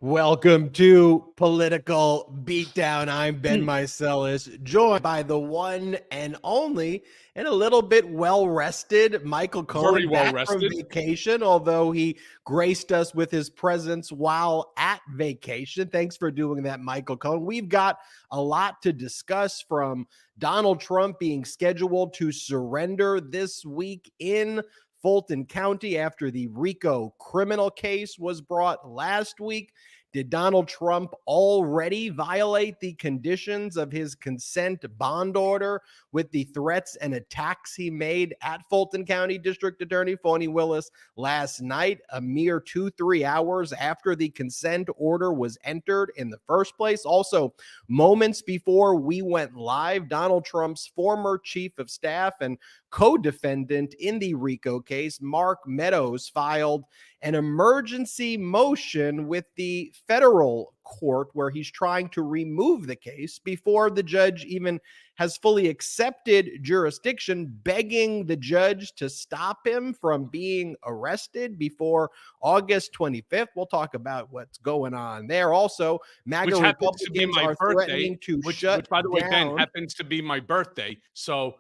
Welcome to Political Beatdown. I'm Ben Meiselas, joined by the one and only and a little bit well-rested Michael Very Cohen, well back from rested. vacation, although he graced us with his presence while at vacation. Thanks for doing that, Michael Cohen. We've got a lot to discuss, from Donald Trump being scheduled to surrender this week in Fulton County after the RICO criminal case was brought last week. Did Donald Trump already violate the conditions of his consent bond order with the threats and attacks he made at Fulton County District Attorney Fani Willis last night, a mere 2-3 hours after the consent order was entered in the first place? Also, moments before we went live, Donald Trump's former chief of staff and co-defendant in the RICO case, Mark Meadows, filed an emergency motion with the federal court where he's trying to remove the case before the judge even has fully accepted jurisdiction, begging the judge to stop him from being arrested before August 25th. We'll talk about what's going on there. Also, MAGA Which happens to be Republicans my are birthday, threatening to which shut by the way, Ben, down. happens to be my birthday. So,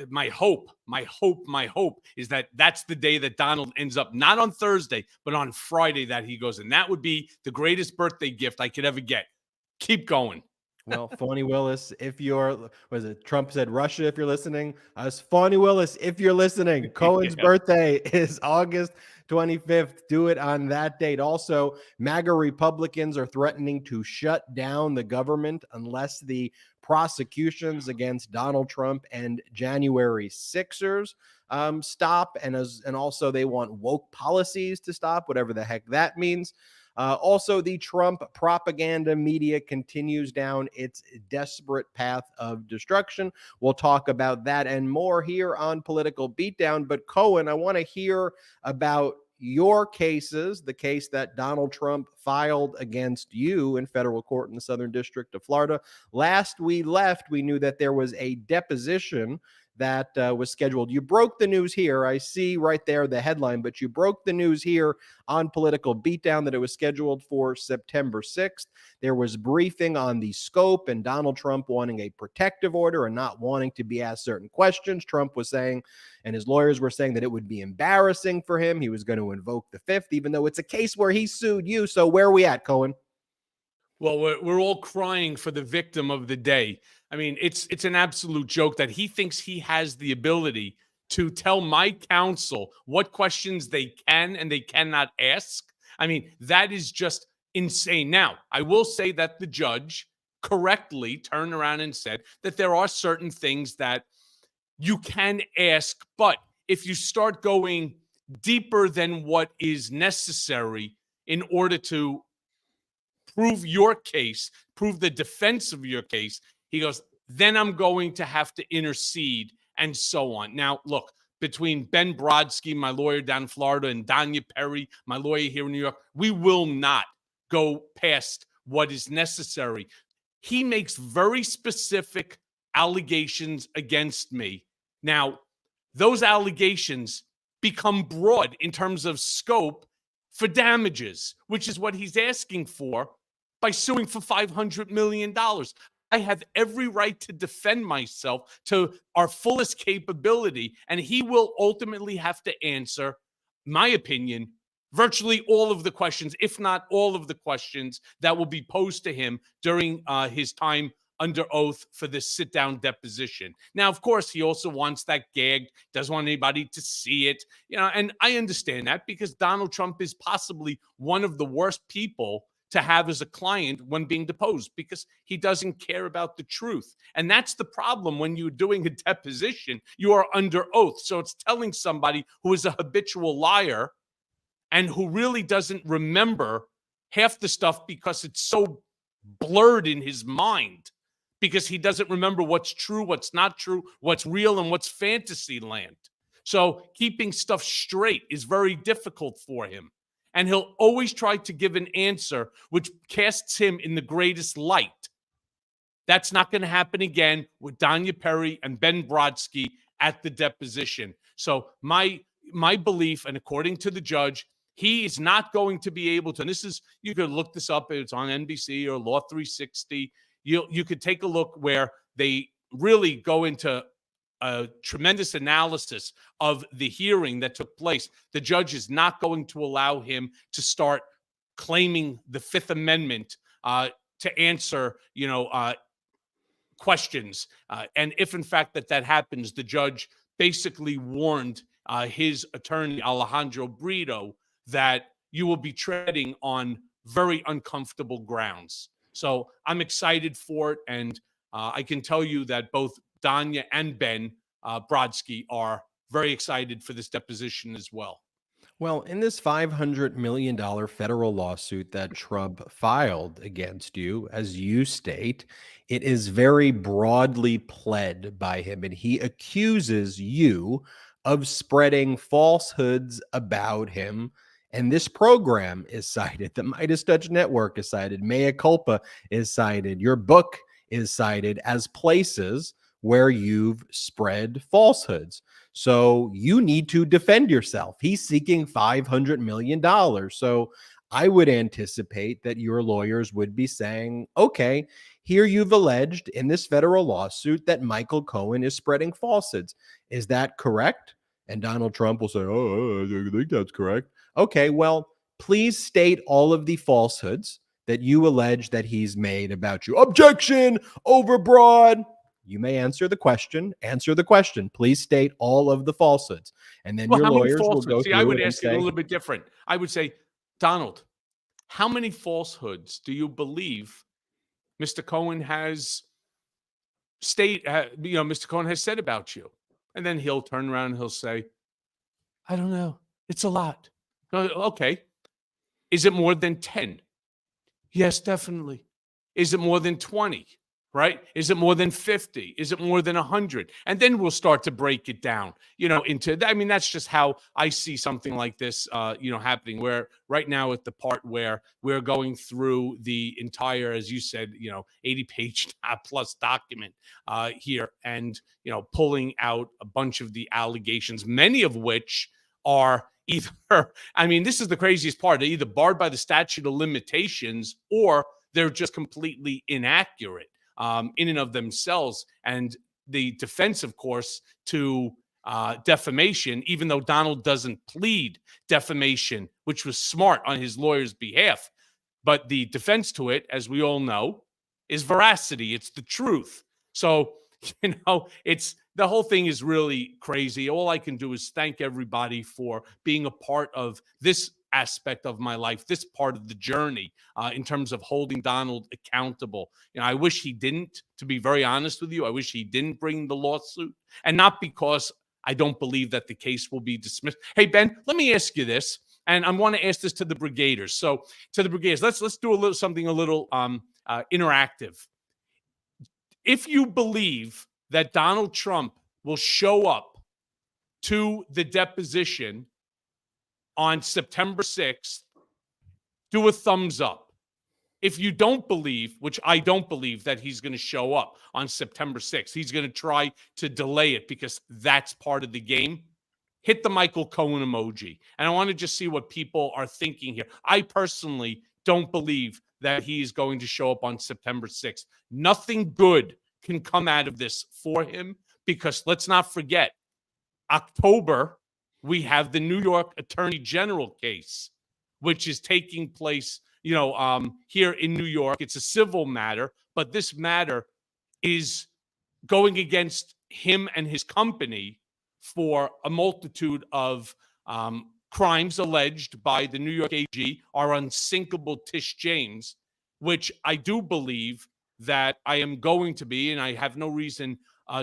my hope is that that's the day that Donald ends up, not on Thursday, but on Friday that he goes. And that would be the greatest birthday gift I could ever get. Keep going. Well, Fani Willis, if you're, was it Trump said Russia, if you're listening? Us, Fani Willis, if you're listening, Cohen's birthday is August 25th. Do it on that date. Also, MAGA Republicans are threatening to shut down the government unless the prosecutions against Donald Trump and January 6ers stop. And also they want woke policies to stop, whatever the heck that means. Also, the Trump propaganda media continues down its desperate path of destruction. We'll talk about that and more here on Political Beatdown. But Cohen, I want to hear about your cases, the case that Donald Trump filed against you in federal court in the Southern District of Florida. Last we left, we knew that there was a deposition that was scheduled. You broke the news here. I see right there the headline, but you broke the news here on Political Beatdown that it was scheduled for September 6th. There was briefing on the scope and Donald Trump wanting a protective order and not wanting to be asked certain questions. Trump was saying, and his lawyers were saying, that it would be embarrassing for him. He was going to invoke the fifth, even though it's a case where he sued you. So where are we at, Cohen? Well, we're all crying for the victim of the day. I mean, it's an absolute joke that he thinks he has the ability to tell my counsel what questions they can and they cannot ask. I mean, that is just insane. Now, I will say that the judge correctly turned around and said that there are certain things that you can ask, but if you start going deeper than what is necessary in order to prove your case, prove the defense of your case, he goes, then I'm going to have to intercede and so on. Now, look, between Ben Brodsky, my lawyer down in Florida, and Danya Perry, my lawyer here in New York, we will not go past what is necessary. He makes very specific allegations against me. Now, those allegations become broad in terms of scope for damages, which is what he's asking for by suing for $500 million. I have every right to defend myself to our fullest capability, and he will ultimately have to answer, my opinion, virtually all of the questions, if not all of the questions that will be posed to him during his time under oath for this sit-down deposition. Now, of course, he also wants that gagged, doesn't want anybody to see it, and I understand that because Donald Trump is possibly one of the worst people to have as a client when being deposed because he doesn't care about the truth. And that's the problem when you're doing a deposition. You are under oath. So it's telling somebody who is a habitual liar and who really doesn't remember half the stuff because it's so blurred in his mind, because he doesn't remember what's true, what's not true, what's real, and what's fantasy land. So keeping stuff straight is very difficult for him. And he'll always try to give an answer which casts him in the greatest light. That's not going to happen again with Danya Perry and Ben Brodsky at the deposition. So my belief, and according to the judge, He is not going to be able to, and this is, you could look this up, it's on NBC or Law 360. You could take a look where they really go into a tremendous analysis of the hearing that took place. The judge is not going to allow him to start claiming the Fifth Amendment to answer, questions. And if in fact that happens, the judge basically warned his attorney, Alejandro Brito, that you will be treading on very uncomfortable grounds. So I'm excited for it. And I can tell you that both Danya and Ben Brodsky are very excited for this deposition as well. Well, in this $500 million federal lawsuit that Trump filed against you, as you state, it is very broadly pled by him, and he accuses you of spreading falsehoods about him. And this program is cited. The MeidasTouch Network is cited. Mea Culpa is cited. Your book is cited as places where you've spread falsehoods. So you need to defend yourself. He's seeking $500 million. So I would anticipate that your lawyers would be saying, okay, here you've alleged in this federal lawsuit that Michael Cohen is spreading falsehoods. Is that correct? And Donald Trump will say, oh, I think that's correct. Okay, well, please state all of the falsehoods that you allege that he's made about you. Objection, overbroad. You may answer the question. Answer the question. Please state all of the falsehoods. And then your lawyers will go through I would and ask it a little bit different. I would say, Donald, how many falsehoods do you believe Mr. Cohen has Mr. Cohen has said about you? And then he'll turn around and he'll say, I don't know. It's a lot. Okay. Is it more than 10? Yes, definitely. Is it more than 20? Right? Is it more than 50? Is it more than 100? And then we'll start to break it down, into, I mean, that's just how I see something like this, happening, where right now at the part where we're going through the entire, as you said, 80-page plus document here, and, pulling out a bunch of the allegations, many of which are either, I mean, this is the craziest part, they're either barred by the statute of limitations or they're just completely inaccurate in and of themselves. And the defense, of course, to defamation, even though Donald doesn't plead defamation, which was smart on his lawyer's behalf, but the defense to it, as we all know, is veracity. It's the truth. So, it's, the whole thing is really crazy. All I can do is thank everybody for being a part of this aspect of my life, this part of the journey, in terms of holding Donald accountable. I wish he didn't, to be very honest with you. I wish he didn't bring the lawsuit, and not because I don't believe that the case will be dismissed. Hey, Ben, let me ask you this, and I want to ask this to the brigaders. So to the brigaders, let's do something a little interactive. If you believe that Donald Trump will show up to the deposition on September 6th, do a thumbs up. If you don't believe, which I don't believe, that he's going to show up on September 6th, he's going to try to delay it because that's part of the game, hit the Michael Cohen emoji. And I want to just see what people are thinking here. I personally don't believe that he's going to show up on September 6th. Nothing good can come out of this for him, because let's not forget, October, we have the New York Attorney General case, which is taking place, here in New York. It's a civil matter, but this matter is going against him and his company for a multitude of crimes alleged by the New York AG, our unsinkable Tish James, which I do believe that I am going to be, and I have no reason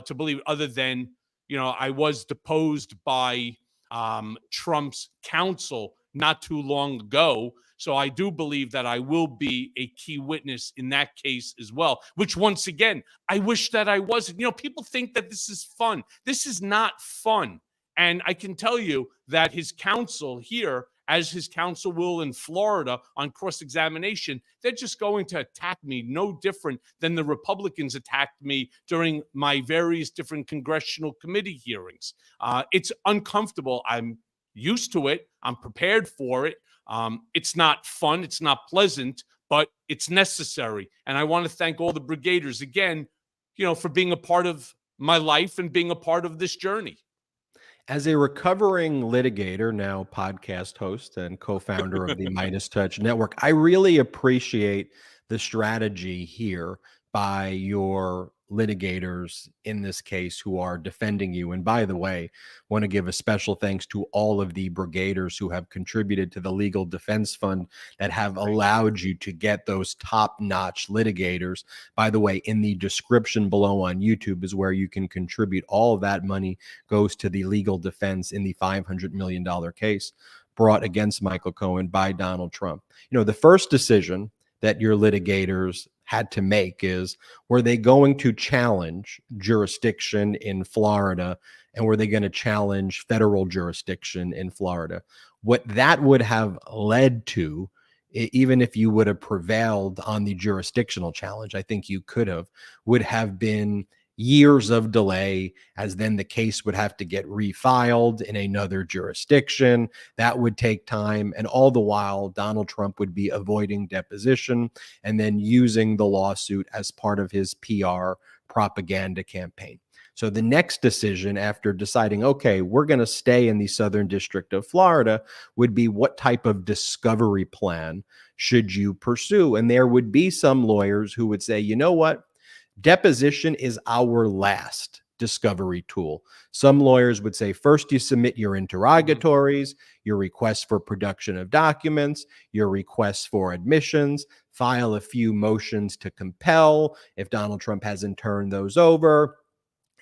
to believe other than, I was deposed by Trump's counsel not too long ago. So I do believe that I will be a key witness in that case as well, which, once again, I wish that I wasn't. People think that this is fun. This is not fun. And I can tell you that his counsel here, as his counsel will in Florida on cross-examination, they're just going to attack me no different than the Republicans attacked me during my various different congressional committee hearings. It's uncomfortable. I'm used to it. I'm prepared for it. It's not fun. It's not pleasant, but it's necessary. And I want to thank all the brigaders again, for being a part of my life and being a part of this journey. As a recovering litigator, now podcast host and co-founder of the MeidasTouch network, I really appreciate the strategy here by your litigators in this case who are defending you. And by the way, want to give a special thanks to all of the brigaders who have contributed to the legal defense fund that have allowed you to get those top-notch litigators. By the way, in the description below on YouTube is where you can contribute. All of that money goes to the legal defense in the $500 million case brought against Michael Cohen by Donald Trump. The first decision that your litigators had to make is, were they going to challenge jurisdiction in Florida, and were they going to challenge federal jurisdiction in Florida? What that would have led to, even if you would have prevailed on the jurisdictional challenge, I think you could have, would have been years of delay, as then the case would have to get refiled in another jurisdiction. That would take time. And all the while, Donald Trump would be avoiding deposition and then using the lawsuit as part of his PR propaganda campaign. So the next decision after deciding, okay, we're going to stay in the Southern District of Florida, would be what type of discovery plan should you pursue? And there would be some lawyers who would say, you know what? Deposition is our last discovery tool. Some lawyers would say, first you submit your interrogatories, your requests for production of documents, your requests for admissions, file a few motions to compel if Donald Trump hasn't turned those over,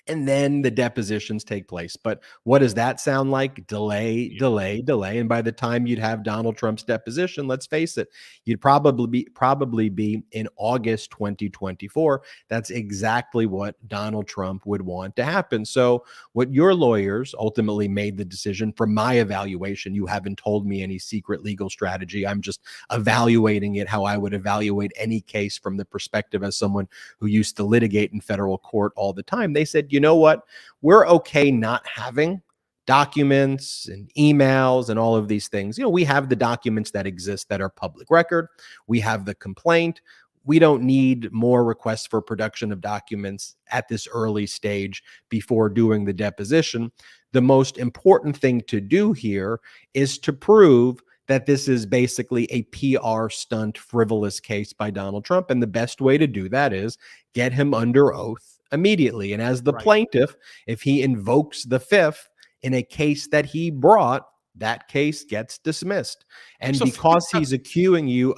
and then the depositions take place. But what does that sound like? Delay, delay, delay. And by the time you'd have Donald Trump's deposition, let's face it, you'd probably be in August 2024. That's exactly what Donald Trump would want to happen. So what your lawyers ultimately made the decision, from my evaluation, you haven't told me any secret legal strategy. I'm just evaluating it how I would evaluate any case from the perspective as someone who used to litigate in federal court all the time. They said, you know what? We're okay not having documents and emails and all of these things. We have the documents that exist that are public record. We have the complaint. We don't need more requests for production of documents at this early stage before doing the deposition. The most important thing to do here is to prove that this is basically a PR stunt, frivolous case by Donald Trump. And the best way to do that is get him under oath immediately. And as the plaintiff, if he invokes the fifth in a case that he brought, that case gets dismissed. And so because he's accusing you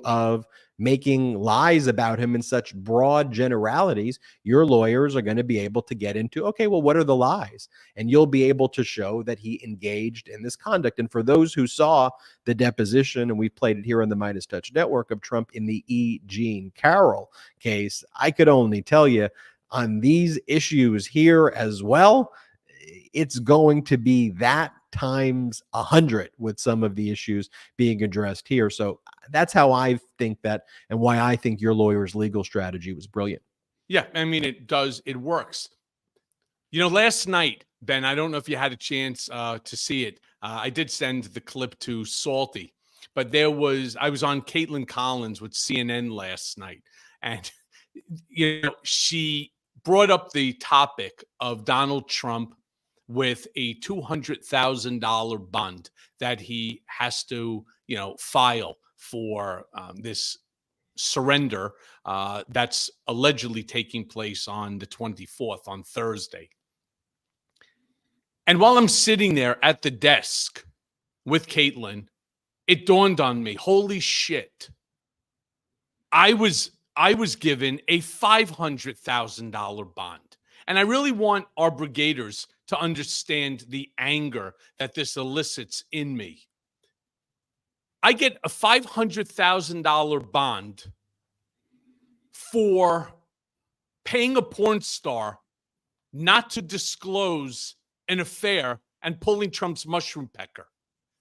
of making lies about him in such broad generalities, your lawyers are going to be able to get into, okay, well, what are the lies? And you'll be able to show that he engaged in this conduct. And for those who saw the deposition, and we played it here on the MeidasTouch network, of Trump in the E. Jean Carroll case, I could only tell you on these issues here as well, it's going to be that times 100 with some of the issues being addressed here. So that's how I think that, and why I think your lawyer's legal strategy was brilliant. Yeah, I mean, it works. Last night, Ben, I don't know if you had a chance to see it. I did send the clip to Salty, but I was on Caitlin Collins with CNN last night, and she brought up the topic of Donald Trump with a $200,000 bond that he has to, file for this surrender that's allegedly taking place on the 24th, on Thursday. And while I'm sitting there at the desk with Caitlin, it dawned on me, holy shit, I was given a $500,000 bond. And I really want our brigaders to understand the anger that this elicits in me. I get a $500,000 bond for paying a porn star not to disclose an affair and pulling Trump's mushroom pecker.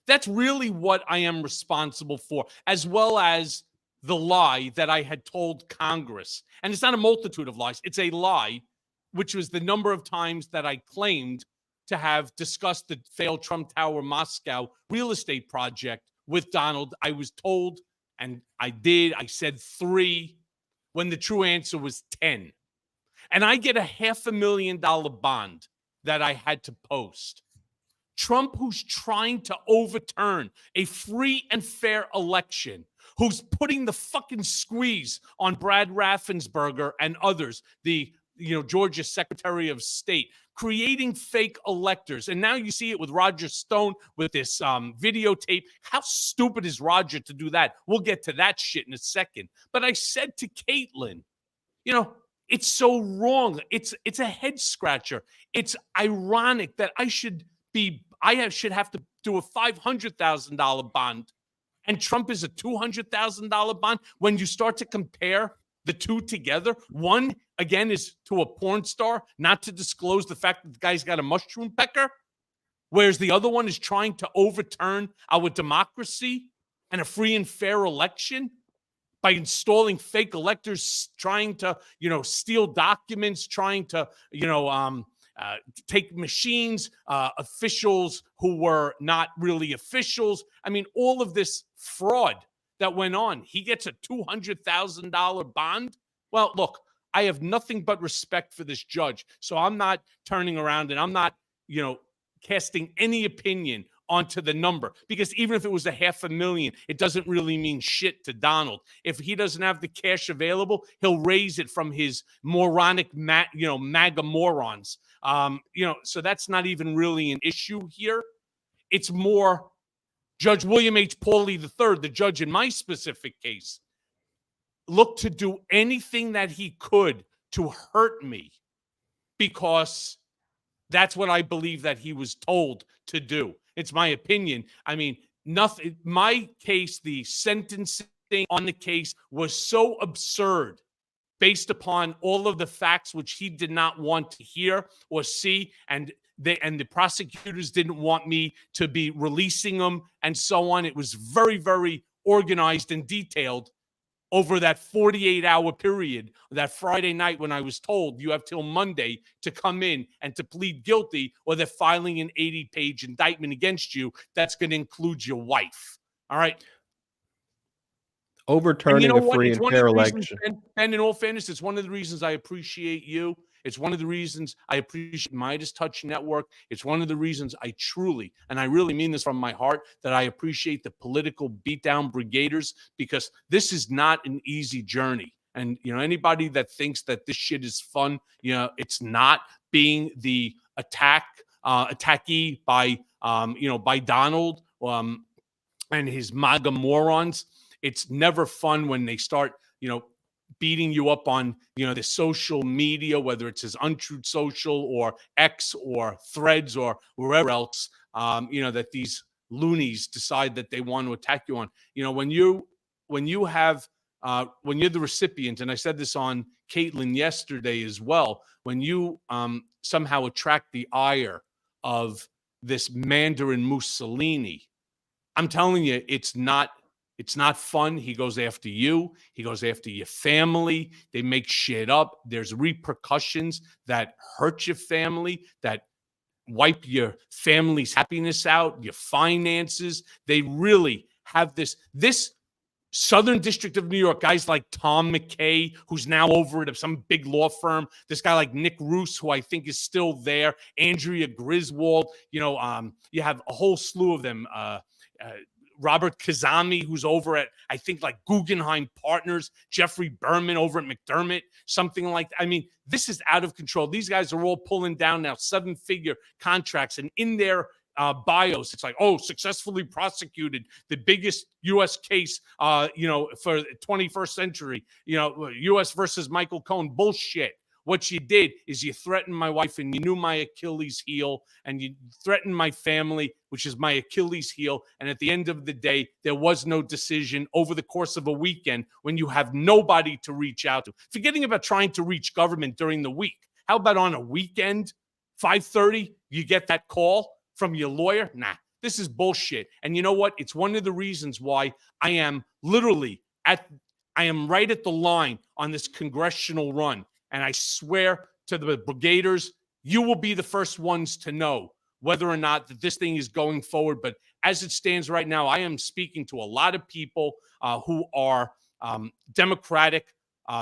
That's really what I am responsible for, as well as the lie that I had told Congress. And it's not a multitude of lies. It's a lie, which was the number of times that I claimed to have discussed the failed Trump Tower Moscow real estate project with Donald. I was told, and I said 3 when the true answer was 10. And I get a $500,000 bond that I had to post. Trump, who's trying to overturn a free and fair election, who's putting the fucking squeeze on Brad Raffensperger and others, the Georgia Secretary of State, creating fake electors. And now you see it with Roger Stone with this videotape. How stupid is Roger to do that? We'll get to that shit in a second. But I said to Caitlin, it's so wrong. It's a head scratcher. It's ironic that I should have to do a $500,000 bond, and Trump is a $200,000 bond. When you start to compare the two together, one again is to a porn star, not to disclose the fact that the guy's got a mushroom pecker, whereas the other one is trying to overturn our democracy and a free and fair election by installing fake electors, trying to, steal documents, trying to, take machines, officials who were not really officials. I mean, all of this fraud that went on. He gets a $200,000 bond. Well, look, I have nothing but respect for this judge. So I'm not turning around and I'm not, casting any opinion onto the number, because even if it was a $500,000, it doesn't really mean shit to Donald. If he doesn't have the cash available, he'll raise it from his moronic, MAGA morons. So that's not even really an issue here. It's more Judge William H. Pauley III, the judge in my specific case, looked to do anything that he could to hurt me because that's what I believe that he was told to do. It's my opinion. I mean, nothing. My case, the sentencing on the case was so absurd based upon all of the facts which he did not want to hear or see, and the prosecutors didn't want me to be releasing them and so on. It was very, very organized and detailed over that 48-hour period, that Friday night when I was told you have till Monday to come in and to plead guilty, or they're filing an 80-page indictment against you that's going to include your wife. All right. Overturning a free and fair election. And in all fairness, it's one of the reasons I appreciate you. It's one of the reasons I appreciate MeidasTouch Network. It's one of the reasons I truly, and I really mean this from my heart, that I appreciate the Political Beatdown Brigaders, because this is not an easy journey. And, anybody that thinks that this shit is fun, it's not. Being the attackee by Donald and his MAGA morons. It's never fun when they start, beating you up on, the social media, whether it's his Untruth Social or X or Threads or wherever else, that these loonies decide that they want to attack you on. When you're the recipient, and I said this on Caitlin yesterday as well, when you somehow attract the ire of this Mandarin Mussolini, I'm telling you, it's not fun. He goes after you. He goes after your family. They make shit up. There's repercussions that hurt your family, that wipe your family's happiness out, your finances. They really have this Southern District of New York, guys like Tom McKay, who's now over at some big law firm. This guy like Nick Roos, who I think is still there. Andrea Griswold. You have a whole slew of them. Robert Kazami, who's over at, I think, like Guggenheim Partners, Jeffrey Berman over at McDermott, something like that. I mean, this is out of control. These guys are all pulling down now 7-figure contracts, and in their bios, it's like, successfully prosecuted the biggest U.S. case, for the 21st century, U.S. versus Michael Cohen. Bullshit. What you did is you threatened my wife, and you knew my Achilles heel, and you threatened my family, which is my Achilles heel. And at the end of the day, there was no decision over the course of a weekend when you have nobody to reach out to. Forgetting about trying to reach government during the week. How about on a weekend, 5:30, you get that call from your lawyer? Nah, this is bullshit. And you know what? It's one of the reasons why I am right at the line on this congressional run. And I swear to the brigaders, you will be the first ones to know whether or not that this thing is going forward. But as it stands right now, I am speaking to a lot of people who are Democratic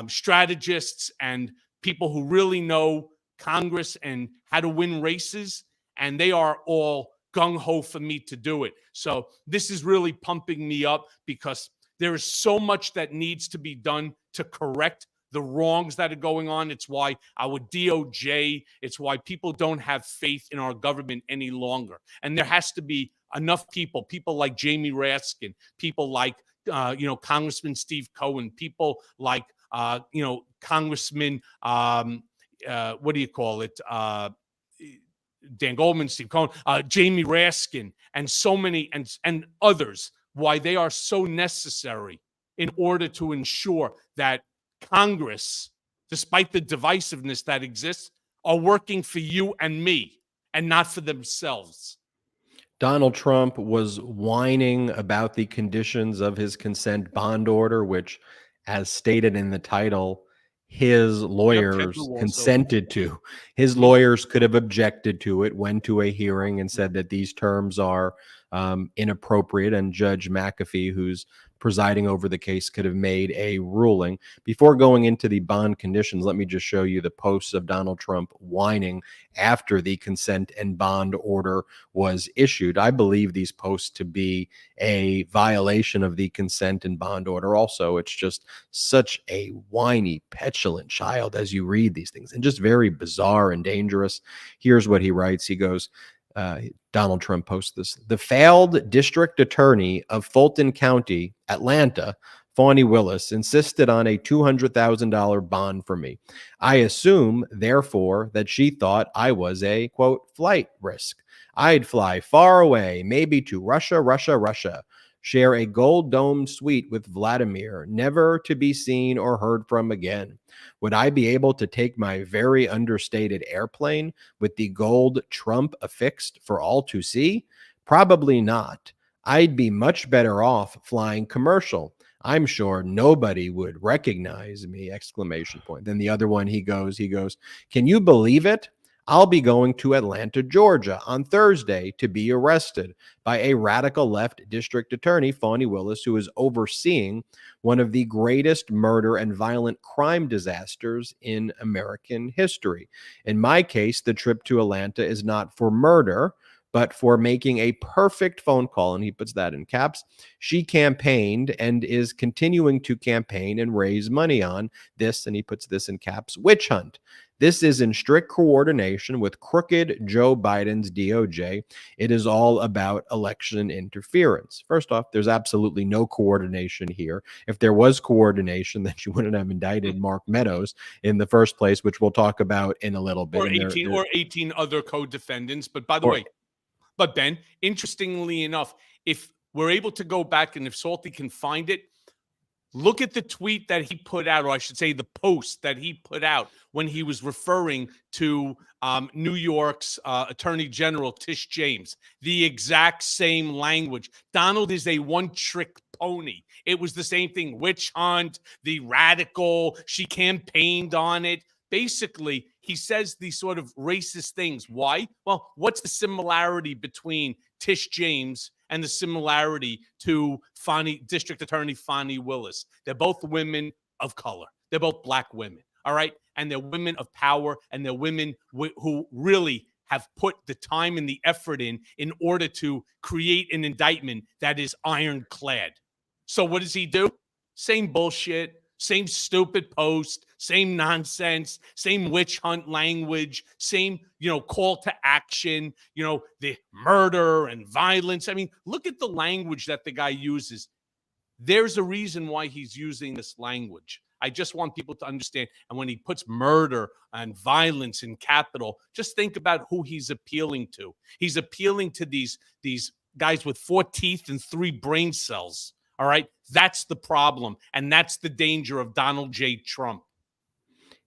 strategists and people who really know Congress and how to win races, and they are all gung-ho for me to do it. So this is really pumping me up because there is so much that needs to be done to correct the wrongs that are going on. It's why our DOJ, it's why people don't have faith in our government any longer. And there has to be enough people like Jamie Raskin, people like, Congressman Steve Cohen, people like, Congressman, what do you call it? Dan Goldman, Steve Cohen, Jamie Raskin, and so many and others, why they are so necessary in order to ensure that Congress, despite the divisiveness that exists, are working for you and me and not for themselves. Donald Trump was whining about the conditions of his consent bond order, which, as stated in the title, his lawyers consented to. His lawyers could have objected to it, went to a hearing and said that these terms are inappropriate, and Judge McAfee, who's presiding over the case, could have made a ruling. Before going into the bond conditions, let me just show you the posts of Donald Trump whining after the consent and bond order was issued. I believe these posts to be a violation of the consent and bond order. Also, it's just such a whiny, petulant child as you read these things, and just very bizarre and dangerous. Here's what he writes. He goes, Donald Trump posts this: the failed district attorney of Fulton County, Atlanta, Fani Willis, insisted on a $200,000 bond for me. I assume, therefore, that she thought I was a, quote, flight risk. I'd fly far away, maybe to Russia, share a gold-domed suite with Vladimir, never to be seen or heard from again. Would I be able to take my very understated airplane with the gold Trump affixed for all to see? Probably not. I'd be much better off flying commercial. I'm sure nobody would recognize me, exclamation point. Then the other one, he goes, can you believe it? I'll be going to Atlanta, Georgia on Thursday to be arrested by a radical left district attorney, Fani Willis, who is overseeing one of the greatest murder and violent crime disasters in American history. In my case, the trip to Atlanta is not for murder, but for making a perfect phone call, and he puts that in caps. She campaigned and is continuing to campaign and raise money on this, and he puts this in caps, witch hunt. This is in strict coordination with crooked Joe Biden's DOJ. It is all about election interference. First off, there's absolutely no coordination here. If there was coordination, then you wouldn't have indicted Mark Meadows in the first place, which we'll talk about in a little bit. Or 18 other co-defendants. But by the way, but Ben, interestingly enough, if we're able to go back and if Salty can find it, look at the tweet that he put out, or I should say the post that he put out when he was referring to New York's Attorney General Tish James. The exact same language. Donald is a one-trick pony. It was the same thing. Witch hunt, the radical, she campaigned on it. Basically, he says these sort of racist things. Why? Well, what's the similarity between Tish James and the similarity to District Attorney Fani Willis? They're both women of color. They're both black women, all right? And they're women of power, and they're women who really have put the time and the effort in order to create an indictment that is ironclad. So what does he do? Same bullshit. Same stupid post, same nonsense, same witch hunt language, same, call to action, the murder and violence. I mean, look at the language that the guy uses. There's a reason why he's using this language. I just want people to understand. And when he puts murder and violence in capital, just think about who he's appealing to. He's appealing to these guys with 4 teeth and 3 brain cells. All right. That's the problem. And that's the danger of Donald J. Trump.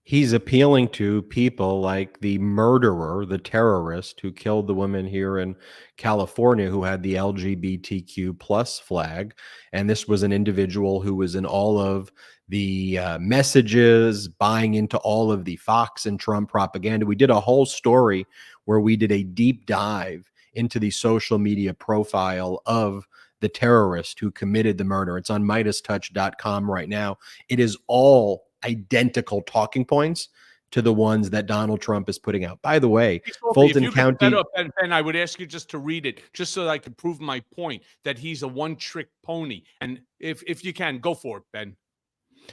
He's appealing to people like the murderer, the terrorist who killed the woman here in California who had the LGBTQ plus flag. And this was an individual who was in all of the messages, buying into all of the Fox and Trump propaganda. We did a whole story where we did a deep dive into the social media profile of the terrorist who committed the murder. It's on MeidasTouch.com right now. It is all identical talking points to the ones that Donald Trump is putting out. By the way, If Fulton you could put that County. up, Ben, I would ask you just to read it, just so that I could prove my point that he's a one-trick pony. And if you can, go for it, Ben.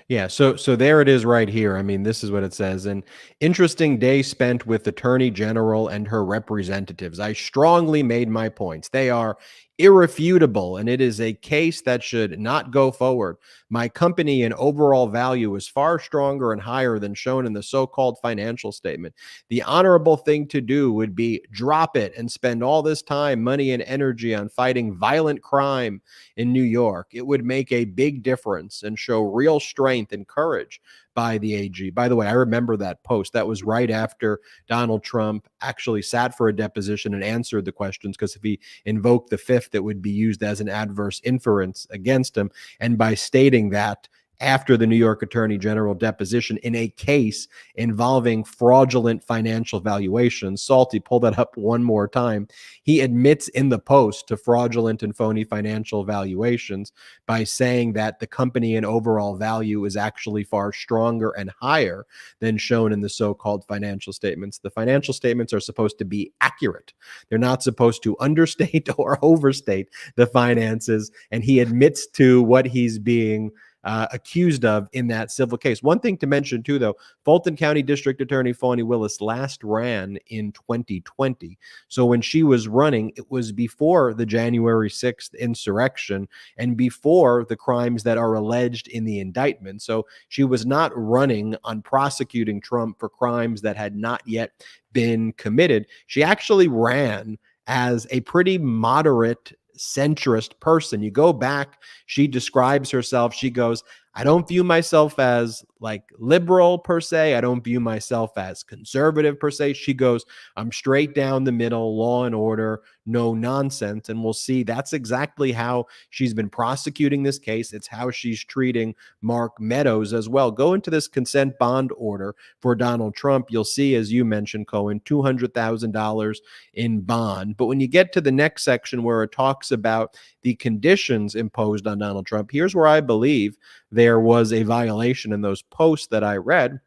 Yeah, so there it is right here. I mean, this is what it says. An interesting day spent with Attorney General and her representatives. I strongly made my points. They are irrefutable, and it is a case that should not go forward. My company and overall value is far stronger and higher than shown in the so-called financial statement. The honorable thing to do would be drop it and spend all this time, money, and energy on fighting violent crime in New York. It would make a big difference and show real strength and courage by the AG. By the way, I remember that post. That was right after Donald Trump actually sat for a deposition and answered the questions, because if he invoked the fifth, it would be used as an adverse inference against him. And by stating that after the New York Attorney General deposition in a case involving fraudulent financial valuations, Salty, pull that up one more time. He admits in the post to fraudulent and phony financial valuations by saying that the company and overall value is actually far stronger and higher than shown in the so-called financial statements. The financial statements are supposed to be accurate. They're not supposed to understate or overstate the finances, and he admits to what he's being accused of in that civil case. One thing to mention too, though, Fulton County District Attorney Fani Willis last ran in 2020. So when she was running, it was before the January 6th insurrection and before the crimes that are alleged in the indictment. So she was not running on prosecuting Trump for crimes that had not yet been committed. She actually ran as a pretty moderate centrist person. You go back, she describes herself, she goes, I don't view myself as like liberal per se. I don't view myself as conservative per se. She goes, I'm straight down the middle, law and order, no nonsense. And we'll see that's exactly how she's been prosecuting this case. It's how she's treating Mark Meadows as well. Go into this consent bond order for Donald Trump. You'll see, as you mentioned, Cohen, $200,000 in bond. But when you get to the next section where it talks about the conditions imposed on Donald Trump, here's where I believe there was a violation in those posts that I read.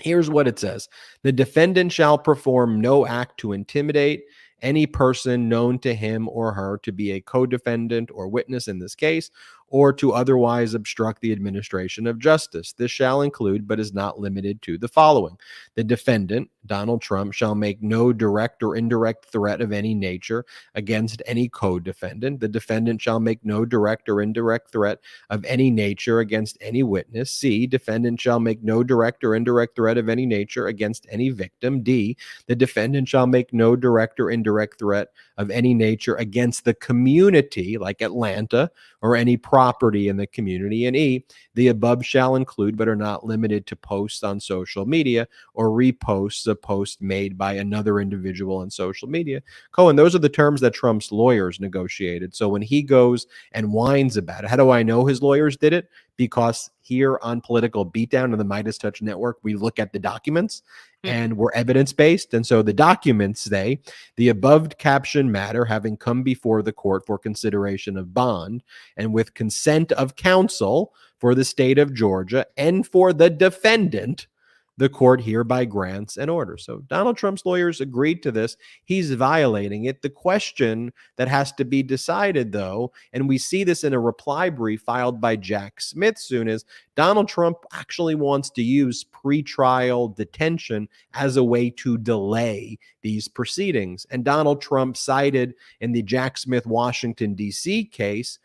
Here's what it says. The defendant shall perform no act to intimidate any person known to him or her to be a co-defendant or witness in this case, or to otherwise obstruct the administration of justice. This shall include, but is not limited to, the following. The defendant, Donald Trump, shall make no direct or indirect threat of any nature against any co-defendant. The defendant shall make no direct or indirect threat of any nature against any witness. C, defendant shall make no direct or indirect threat of any nature against any victim. D, the defendant shall make no direct or indirect threat of any nature against the community, like Atlanta, or any property in the community. And E, the above shall include, but are not limited to, posts on social media or reposts of posts made by another individual on social media. Cohen, those are the terms that Trump's lawyers negotiated. So when he goes and whines about it, how do I know his lawyers did it? Because here on Political Beatdown on the MeidasTouch network, we look at the documents and we're evidence-based. And so the documents say, the above caption matter having come before the court for consideration of bond and with consent of counsel for the state of Georgia and for the defendant, the court hereby grants an order. So Donald Trump's lawyers agreed to this. He's violating it. The question that has to be decided, though, and we see this in a reply brief filed by Jack Smith soon, is Donald Trump actually wants to use pretrial detention as a way to delay these proceedings. And Donald Trump cited in the Jack Smith Washington, D.C. case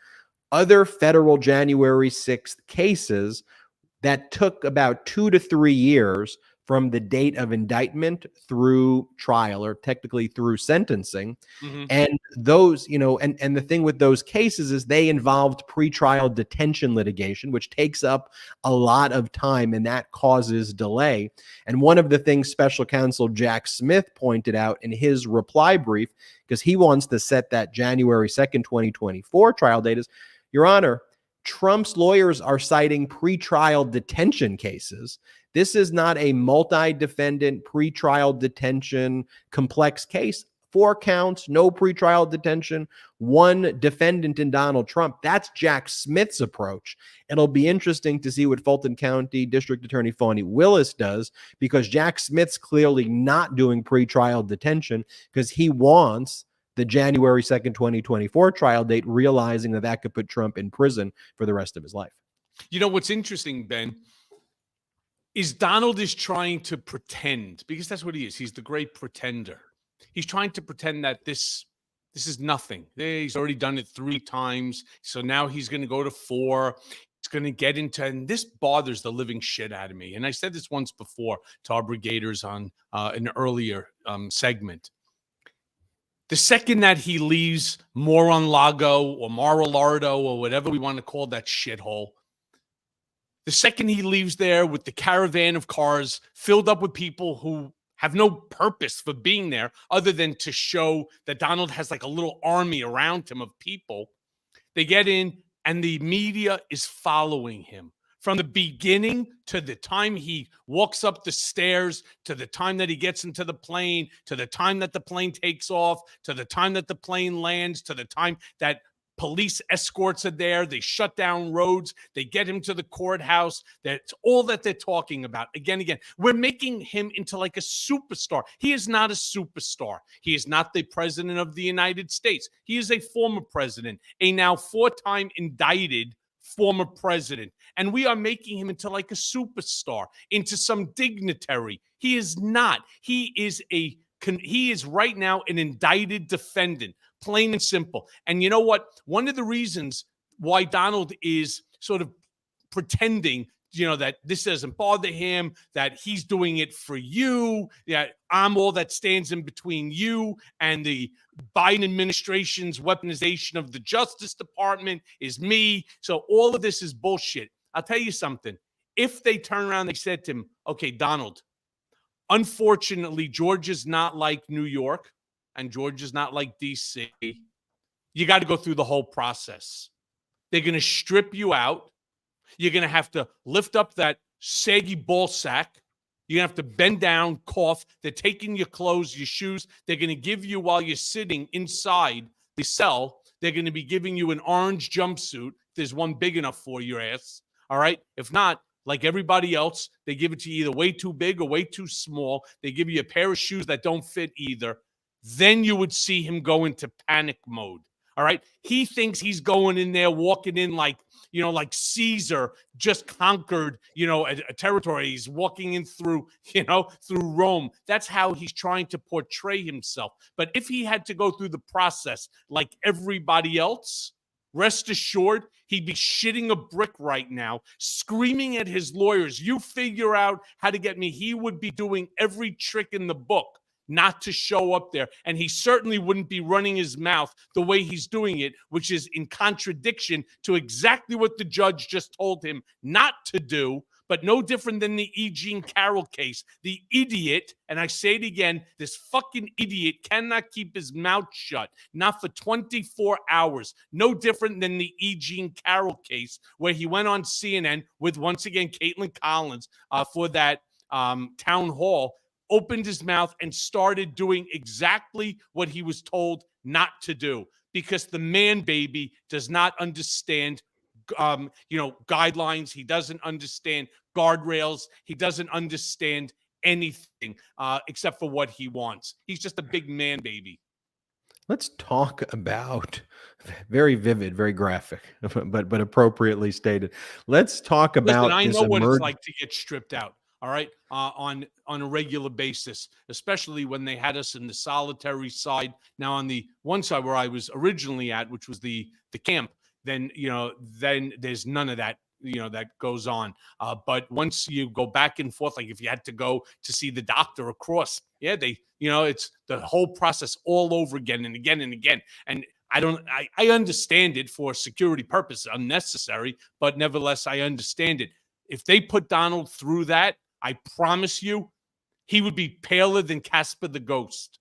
other federal January 6th cases that took about 2 to 3 years from the date of indictment through trial, or technically through sentencing. And those, and the thing with those cases is they involved pretrial detention litigation, which takes up a lot of time, and that causes delay. And one of the things special counsel Jack Smith pointed out in his reply brief, because he wants to set that January 2nd, 2024 trial date, is, Your Honor, Trump's lawyers are citing pretrial detention cases. This is not a multi-defendant pretrial detention complex case. 4 counts, no pretrial detention, 1 defendant in Donald Trump. That's Jack Smith's approach. It'll be interesting to see what Fulton County District Attorney Fani Willis does, because Jack Smith's clearly not doing pretrial detention because he wants the January 2nd, 2024 trial date, realizing that that could put Trump in prison for the rest of his life. You know, what's interesting, Ben, is Donald is trying to pretend, because that's what he is. He's the great pretender. He's trying to pretend that this is nothing. He's already done it 3 times. So now he's going to go to 4. He's going to get into, and this bothers the living shit out of me. And I said this once before to our brigaders on an earlier segment. The second that he leaves Mar-a-Lago or Mar-a-Lardo or whatever we want to call that shithole, the second he leaves there with the caravan of cars filled up with people who have no purpose for being there other than to show that Donald has like a little army around him of people, they get in and the media is following him. From the beginning to the time he walks up the stairs, to the time that he gets into the plane, to the time that the plane takes off, to the time that the plane lands, to the time that police escorts are there, they shut down roads, they get him to the courthouse. That's all that they're talking about. Again, we're making him into like a superstar. He is not a superstar. He is not the president of the United States. He is a former president, a now 4-time indicted former president. And we are making him into like a superstar, into some dignitary. He is not. He is right now an indicted defendant, plain and simple. And you know what? One of the reasons why Donald is sort of pretending, that this doesn't bother him, that he's doing it for you, that I'm all that stands in between you and the Biden administration's weaponization of the Justice Department is me. So all of this is bullshit. I'll tell you something. If they turn around, they said to him, okay, Donald, unfortunately, Georgia's not like New York and Georgia's not like DC. You got to go through the whole process. They're going to strip you out. You're going to have to lift up that saggy ball sack. You're going to have to bend down, cough. They're taking your clothes, your shoes. They're going to give you, while you're sitting inside the cell, they're going to be giving you an orange jumpsuit. There's one big enough for your ass. All right? If not, like everybody else, they give it to you either way too big or way too small. They give you a pair of shoes that don't fit either. Then you would see him go into panic mode. All right? He thinks he's going in there, walking in like Caesar just conquered, a territory. He's walking in through Rome. That's how he's trying to portray himself. But if he had to go through the process like everybody else, rest assured, he'd be shitting a brick right now, screaming at his lawyers, you figure out how to get me. He would be doing every trick in the book not to show up there. And he certainly wouldn't be running his mouth the way he's doing it, which is in contradiction to exactly what the judge just told him not to do, but no different than the E. Jean Carroll case. The idiot, and I say it again, this fucking idiot cannot keep his mouth shut, not for 24 hours. No different than the E. Jean Carroll case, where he went on CNN with, once again, Caitlin Collins for that town hall, opened his mouth and started doing exactly what he was told not to do, because the man baby does not understand guidelines. He doesn't understand guardrails. He doesn't understand anything except for what he wants. He's just a big man baby. Let's talk about, very vivid, very graphic, but appropriately stated. Let's talk about. Listen, I know what it's like to get stripped out. All right, on a regular basis, especially when they had us in the solitary side. Now, on the one side where I was originally at, which was the camp, then there's none of that that goes on. But once you go back and forth, like if you had to go to see the doctor across, it's the whole process all over again and again and again. And I understand it for security purposes, unnecessary, but nevertheless, I understand it. If they put Donald through that, I promise you, he would be paler than Casper the Ghost.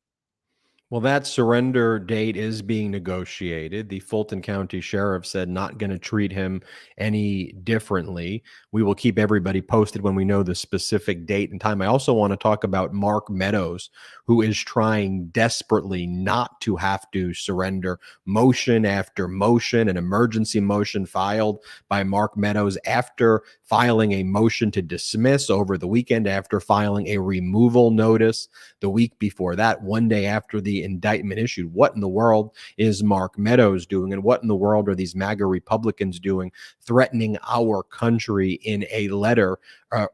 Well, that surrender date is being negotiated. The Fulton County Sheriff said not going to treat him any differently. We will keep everybody posted when we know the specific date and time. I also want to talk about Mark Meadows, who is trying desperately not to have to surrender. Motion after motion, an emergency motion filed by Mark Meadows after filing a motion to dismiss over the weekend, after filing a removal notice the week before that, one day after the indictment issued. What in the world is Mark Meadows doing? And what in the world are these MAGA Republicans doing, threatening our country in a letter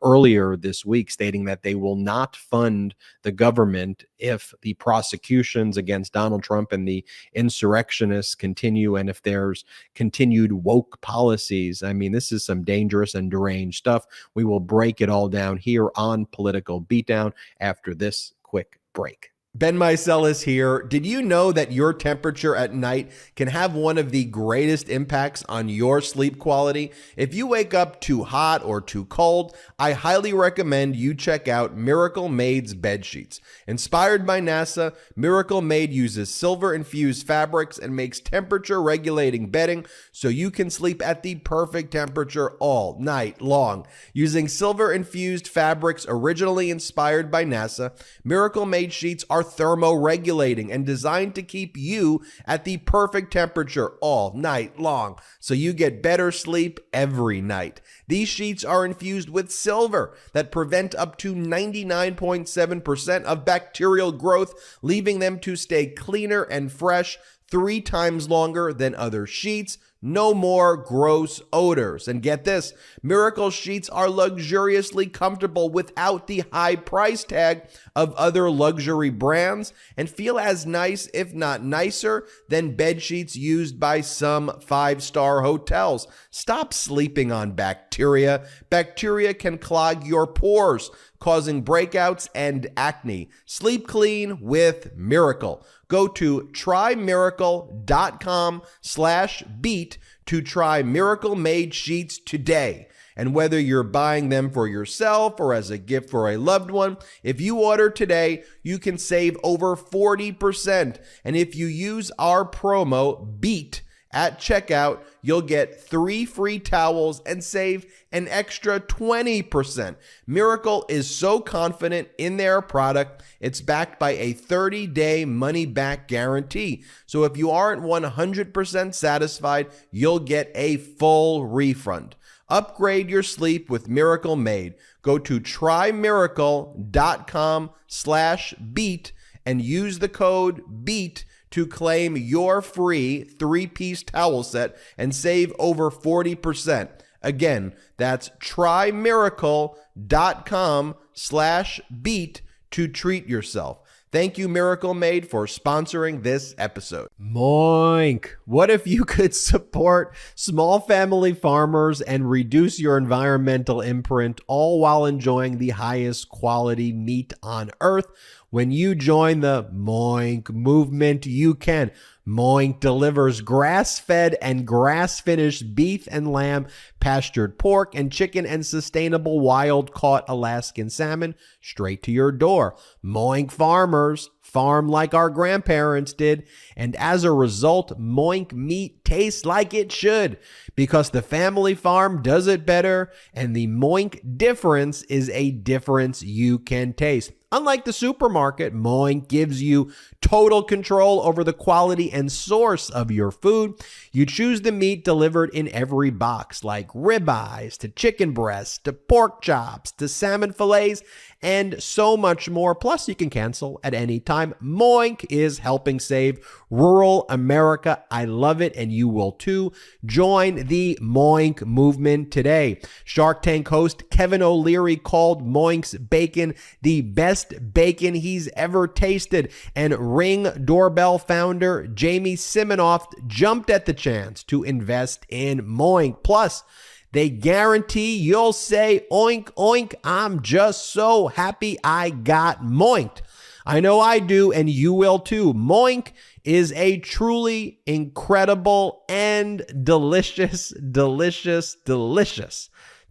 earlier this week, stating that they will not fund the government if the prosecutions against Donald Trump and the insurrectionists continue, and if there's continued woke policies. I mean, this is some dangerous and deranged stuff. We will break it all down here on Political Beatdown after this quick break. Ben Meiselas here. Did you know that your temperature at night can have one of the greatest impacts on your sleep quality? If you wake up too hot or too cold, I highly recommend you check out Miracle Made's bed sheets. Inspired by NASA, Miracle Made uses silver-infused fabrics and makes temperature-regulating bedding so you can sleep at the perfect temperature all night long. Using silver-infused fabrics originally inspired by NASA, Miracle Made sheets are thermoregulating and designed to keep you at the perfect temperature all night long, so you get better sleep every night. These sheets are infused with silver that prevent up to 99.7% of bacterial growth, leaving them to stay cleaner and fresh 3 times longer than other sheets. No more gross odors. And get this, Miracle sheets are luxuriously comfortable without the high price tag of other luxury brands, and feel as nice, if not nicer, than bed sheets used by some 5-star hotels. Stop sleeping on bacteria. Bacteria can clog your pores, causing breakouts and acne. Sleep clean with Miracle. Go to trymiracle.com/beat to try Miracle Made sheets today. And whether you're buying them for yourself or as a gift for a loved one, if you order today, you can save over 40%. And if you use our promo BEAT at checkout, you'll get 3 free towels and save an extra 20%. Miracle is so confident in their product, it's backed by a 30-day money-back guarantee. So if you aren't 100% satisfied, you'll get a full refund. Upgrade your sleep with Miracle Made. Go to trymiracle.com/beat and use the code BEAT to claim your free 3-piece towel set and save over 40%. Again, that's trymiracle.com/beat to treat yourself. Thank you, Miracle Made, for sponsoring this episode. Moink. What if you could support small family farmers and reduce your environmental imprint, all while enjoying the highest quality meat on earth? When you join the Moink movement, you can. Moink delivers grass-fed and grass-finished beef and lamb, pastured pork and chicken, and sustainable wild-caught Alaskan salmon straight to your door. Moink farmers farm like our grandparents did, and as a result, Moink meat tastes like it should, because the family farm does it better, and the Moink difference is a difference you can taste. Unlike the supermarket, Moink gives you total control over the quality and source of your food. You choose the meat delivered in every box, like ribeyes to chicken breasts to pork chops to salmon fillets and so much more. Plus, you can cancel at any time. Moink is helping save rural America. I love it, and you will too. Join the Moink movement today. Shark Tank host Kevin O'Leary called Moink's bacon the best bacon he's ever tasted, and Ring doorbell founder Jamie Siminoff jumped at the chance to invest in Moink. Plus, they guarantee you'll say, oink, oink, I'm just so happy I got moinked. I know I do, and you will too. Moink is a truly incredible and delicious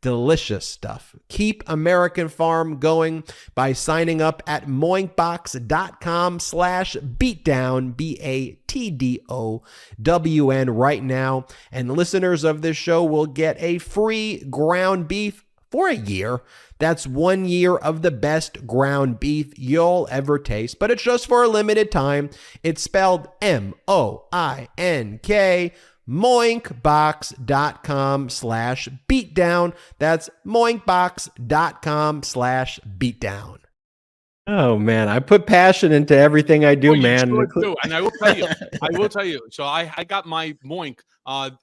delicious stuff. Keep American Farm going by signing up at moinkbox.com/beatdown, BATDOWN right now. And listeners of this show will get a free ground beef for a year. That's 1 year of the best ground beef you'll ever taste, but it's just for a limited time. It's spelled MOINK, moinkbox.com/beatdown. That's moinkbox.com/beatdown. Oh man, I put passion into everything I do, man. Sure do. And I will tell you. So I got my Moink about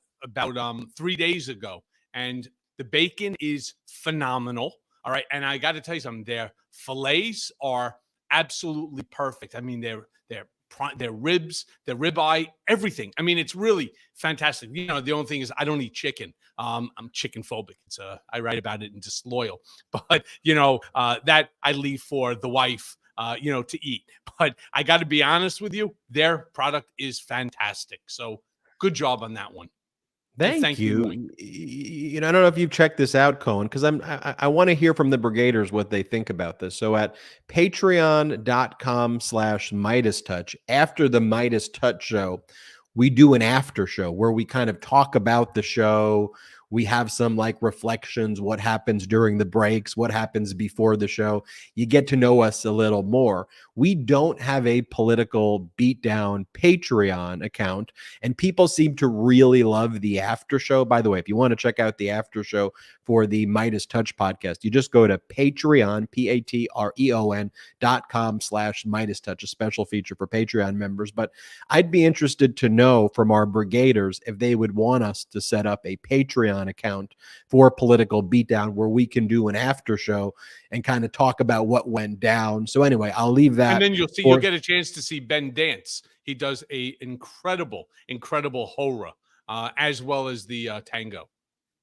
3 days ago, and the bacon is phenomenal. All right, and I got to tell you something. Their fillets are absolutely perfect. I mean, their ribs, their ribeye, everything. I mean, it's really fantastic. You know, the only thing is I don't eat chicken. I'm chicken phobic. It's I write about it in Disloyal, but you know that I leave for the wife. You know, to eat. But I got to be honest with you, their product is fantastic. So good job on that one. Thank you. You know, I don't know if you've checked this out, Cohen, because I want to hear from the Brigaders what they think about this. So at patreon.com/MeidasTouch, after the MeidasTouch show, we do an after show where we kind of talk about the show. We have some like reflections, what happens during the breaks, what happens before the show. You get to know us a little more. We don't have a Political Beatdown Patreon account, and people seem to really love the after show. By the way, if you want to check out the after show for the MeidasTouch podcast, you just go to Patreon, patreon.com/MeidasTouch, a special feature for Patreon members. But I'd be interested to know from our Brigaders if they would want us to set up a Patreon account for Political Beatdown where we can do an after show and kind of talk about what went down. So anyway, I'll leave that. And then you'll get a chance to see Ben dance. He does a incredible hora, as well as the tango.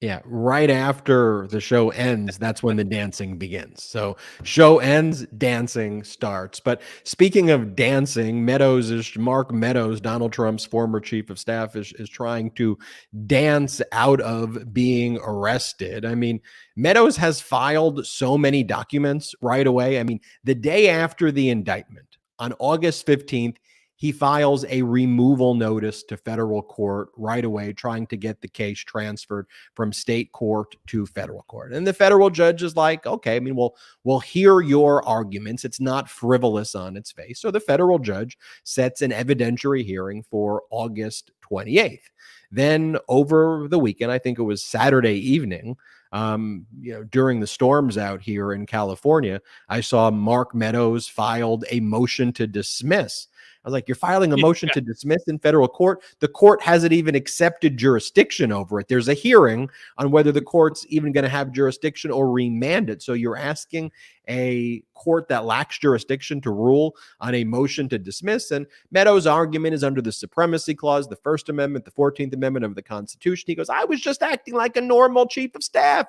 Yeah, right after the show ends, that's when the dancing begins. So show ends, dancing starts. But speaking of dancing, Mark Meadows, Donald Trump's former chief of staff, is trying to dance out of being arrested. I mean, Meadows has filed so many documents right away. I mean, the day after the indictment, on August 15th, he files a removal notice to federal court right away, trying to get the case transferred from state court to federal court. And the federal judge is like, okay, I mean, we'll hear your arguments. It's not frivolous on its face. So the federal judge sets an evidentiary hearing for August 28th. Then over the weekend, I think it was Saturday evening, during the storms out here in California, I saw Mark Meadows filed a motion to dismiss. I was like, you're filing a motion to dismiss in federal court? The court hasn't even accepted jurisdiction over it. There's a hearing on whether the court's even going to have jurisdiction or remand it. So you're asking a court that lacks jurisdiction to rule on a motion to dismiss. And Meadows' argument is under the Supremacy Clause, the First Amendment, the 14th Amendment of the Constitution. He goes, I was just acting like a normal chief of staff,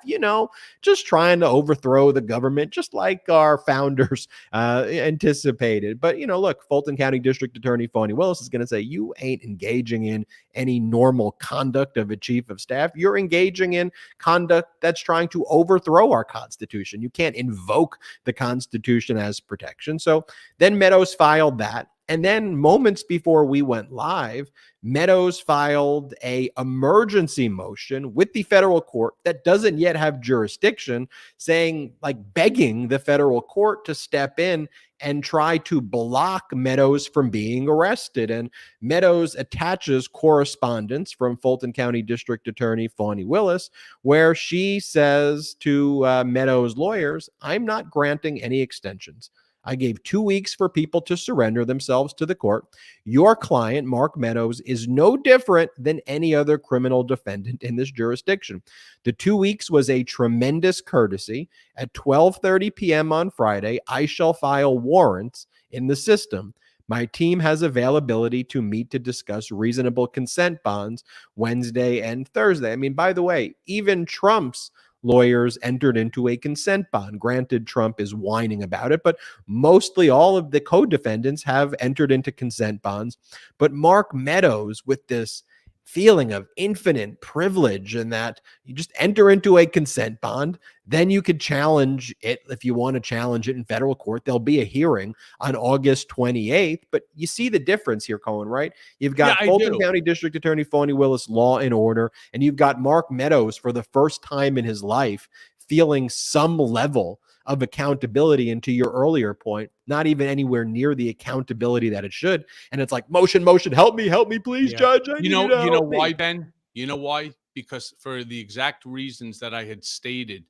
just trying to overthrow the government, just like our founders anticipated. But, look, Fulton County District Attorney Fani Willis is going to say, you ain't engaging in any normal conduct of a chief of staff. You're engaging in conduct that's trying to overthrow our Constitution. You can't invoke the Constitution as protection. So then Meadows filed that. And then moments before we went live, Meadows filed a emergency motion with the federal court that doesn't yet have jurisdiction, saying, begging the federal court to step in and try to block Meadows from being arrested. And Meadows attaches correspondence from Fulton County District Attorney Fani Willis, where she says to Meadows' lawyers, I'm not granting any extensions. I gave 2 weeks for people to surrender themselves to the court. Your client, Mark Meadows, is no different than any other criminal defendant in this jurisdiction. The 2 weeks was a tremendous courtesy. At 12:30 p.m. on Friday, I shall file warrants in the system. My team has availability to meet to discuss reasonable consent bonds Wednesday and Thursday. I mean, by the way, even Trump's lawyers entered into a consent bond. Granted, Trump is whining about it, but mostly all of the co-defendants have entered into consent bonds. But Mark Meadows, with this feeling of infinite privilege, and that you just enter into a consent bond. Then you could challenge it if you want to challenge it in federal court. There'll be a hearing on August 28th. But you see the difference here, Cohen, right? You've Yeah, got I Fulton do. County District Attorney Fani Willis, law and order, and you've got Mark Meadows for the first time in his life feeling some level of accountability. And to your earlier point, not even anywhere near the accountability that it should. And it's like, motion, help me, please, Yeah. judge. I need you to You know help why, me. Ben? You know why? Because for the exact reasons that I had stated,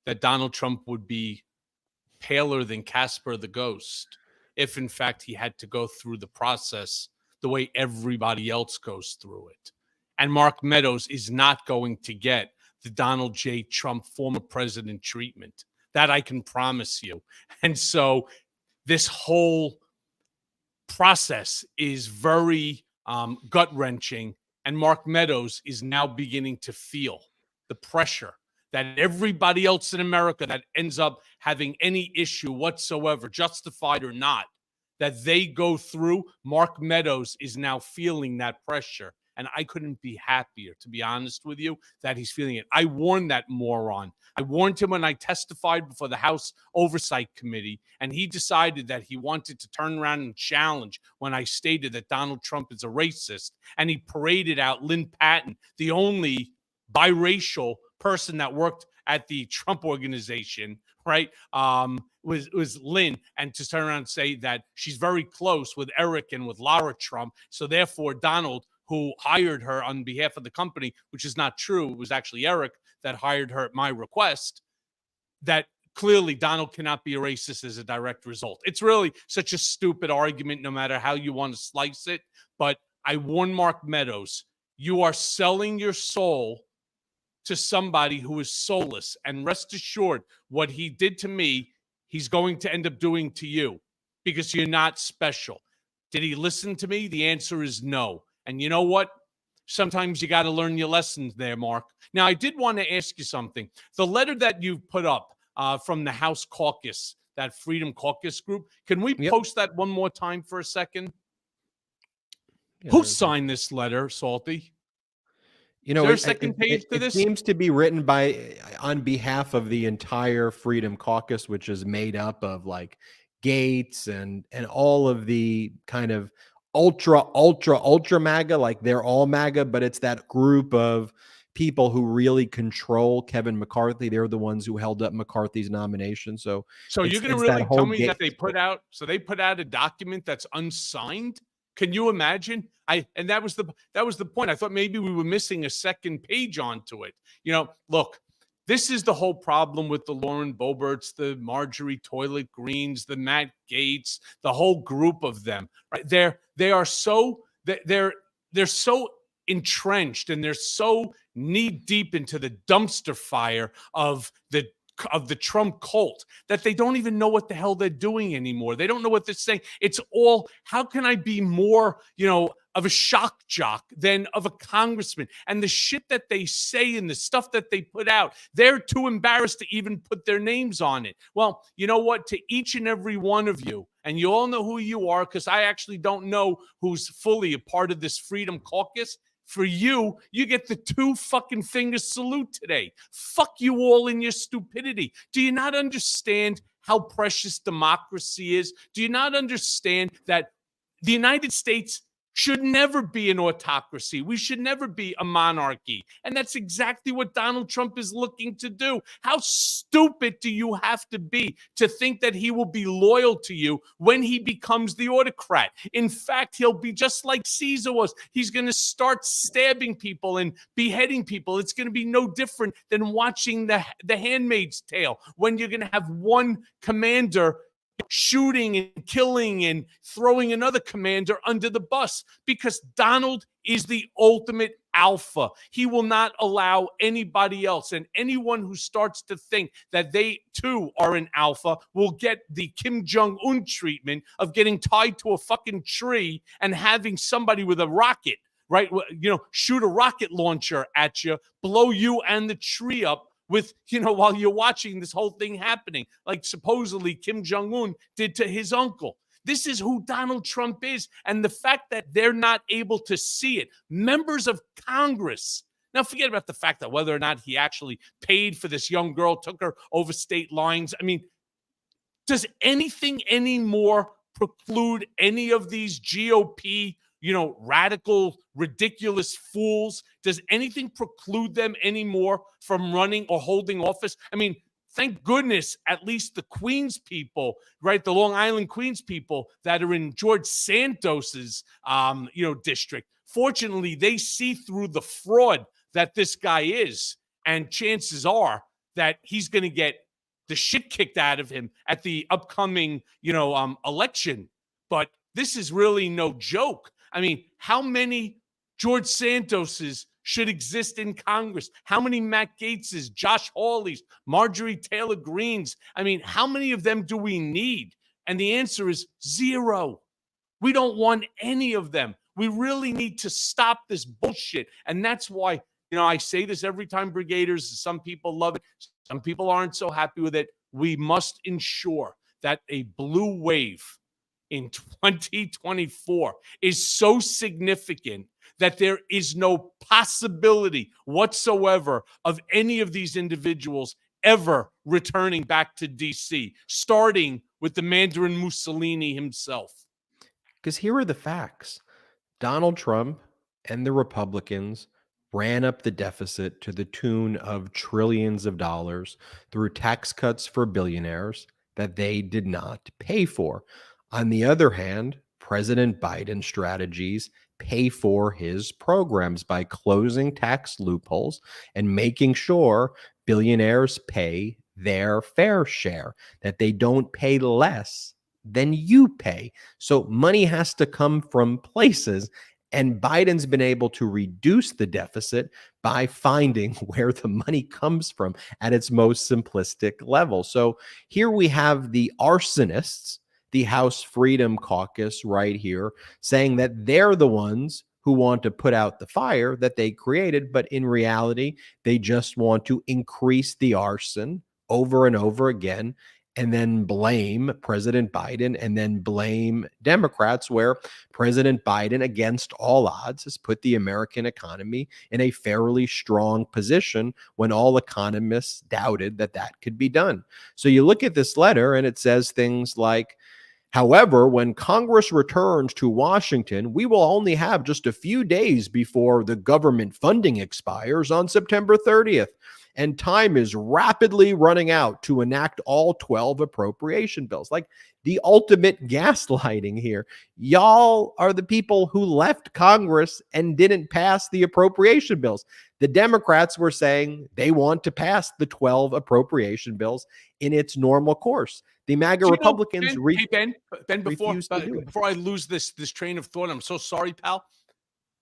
that Donald Trump would be paler than Casper the Ghost if, in fact, he had to go through the process the way everybody else goes through it. And Mark Meadows is not going to get the Donald J. Trump former president treatment. That I can promise you. And so this whole process is very gut wrenching. And Mark Meadows is now beginning to feel the pressure that everybody else in America that ends up having any issue whatsoever, justified or not, that they go through. Mark Meadows is now feeling that pressure. And I couldn't be happier, to be honest with you, that he's feeling it. I warned that moron. I warned him when I testified before the House Oversight Committee, and he decided that he wanted to turn around and challenge when I stated that Donald Trump is a racist. And he paraded out Lynn Patton, the only biracial person that worked at the Trump organization, right? Was Lynn, and to turn around and say that she's very close with Eric and with Lara Trump. So therefore, Donald, who hired her on behalf of the company, which is not true, it was actually Eric that hired her at my request, that clearly Donald cannot be a racist as a direct result. It's really such a stupid argument, no matter how you want to slice it. But I warn Mark Meadows, you are selling your soul to somebody who is soulless. And rest assured, what he did to me, he's going to end up doing to you, because you're not special. Did he listen to me? The answer is no. And you know what? Sometimes you got to learn your lessons there, Mark. Now, I did want to ask you something. The letter that you put up from the House Caucus, that Freedom Caucus group, can we post that one more time for a second? Yeah, who signed this letter, Salty? You Is know, there a second page to it this? seems to be written on behalf of the entire Freedom Caucus, which is made up of like Gates and all of the kind of ultra MAGA, like they're all MAGA, but it's that group of people who really control Kevin McCarthy. They're the ones who held up McCarthy's nomination. So you're going to that really whole tell me that they put out a document that's unsigned? Can you imagine? And that was the point. I thought maybe we were missing a second page onto it. You know, look, this is the whole problem with the Lauren Boeberts, the Marjorie Toilet Greens, the Matt Gaetz, the whole group of them. Right? They're so entrenched, and they're so knee deep into the dumpster fire of the Trump cult that they don't even know what the hell they're doing anymore. They don't know what they're saying. It's all, how can I be more, of a shock jock than of a congressman? And the shit that they say and the stuff that they put out, they're too embarrassed to even put their names on it. Well, you know what? To each and every one of you, and you all know who you are, because I actually don't know who's fully a part of this Freedom Caucus. For you, you get the 2 fucking fingers salute today. Fuck you all in your stupidity. Do you not understand how precious democracy is? Do you not understand that the United States should never be an autocracy? We should never be a monarchy. And that's exactly what Donald Trump is looking to do. How stupid do you have to be to think that he will be loyal to you when he becomes the autocrat? In fact, he'll be just like Caesar was. He's going to start stabbing people and beheading people. It's going to be no different than watching the Handmaid's Tale, when you're going to have one commander shooting and killing and throwing another commander under the bus, because Donald is the ultimate alpha. He will not allow anybody else, and anyone who starts to think that they too are an alpha will get the Kim Jong-un treatment of getting tied to a fucking tree and having somebody with a rocket, right, shoot a rocket launcher at you, blow you and the tree up with, while you're watching this whole thing happening, like supposedly Kim Jong-un did to his uncle. This is who Donald Trump is. And the fact that they're not able to see it, members of Congress. Now, forget about the fact that whether or not he actually paid for this young girl, took her over state lines. I mean, does anything anymore preclude any of these GOP, radical, ridiculous fools? Does anything preclude them anymore from running or holding office? I mean, thank goodness, at least the Queens people, right? The Long Island Queens people that are in George Santos's, district. Fortunately, they see through the fraud that this guy is. And chances are that he's going to get the shit kicked out of him at the upcoming, election. But this is really no joke. I mean, how many George Santos's should exist in Congress? How many Matt Gaetz's, Josh Hawley's, Marjorie Taylor Greene's? I mean, how many of them do we need? And the answer is 0. We don't want any of them. We really need to stop this bullshit. And that's why, I say this every time, Brigaders. Some people love it. Some people aren't so happy with it. We must ensure that a blue wave in 2024 is so significant that there is no possibility whatsoever of any of these individuals ever returning back to D.C., starting with the Mandarin Mussolini himself. Because here are the facts. Donald Trump and the Republicans ran up the deficit to the tune of trillions of dollars through tax cuts for billionaires that they did not pay for. On the other hand, President Biden's strategies pay for his programs by closing tax loopholes and making sure billionaires pay their fair share, that they don't pay less than you pay. So money has to come from places. And Biden's been able to reduce the deficit by finding where the money comes from at its most simplistic level. So here we have the arsonists, the House Freedom Caucus right here, saying that they're the ones who want to put out the fire that they created. But in reality, they just want to increase the arson over and over again, and then blame President Biden and then blame Democrats, where President Biden, against all odds, has put the American economy in a fairly strong position when all economists doubted that that could be done. So you look at this letter and it says things like, however, when Congress returns to Washington, we will only have just a few days before the government funding expires on September 30th. And time is rapidly running out to enact all 12 appropriation bills. Like the ultimate gaslighting here. Y'all are the people who left Congress and didn't pass the appropriation bills. The Democrats were saying they want to pass the 12 appropriation bills in its normal course. The MAGA Republicans Ben, before I lose this train of thought, I'm so sorry, pal.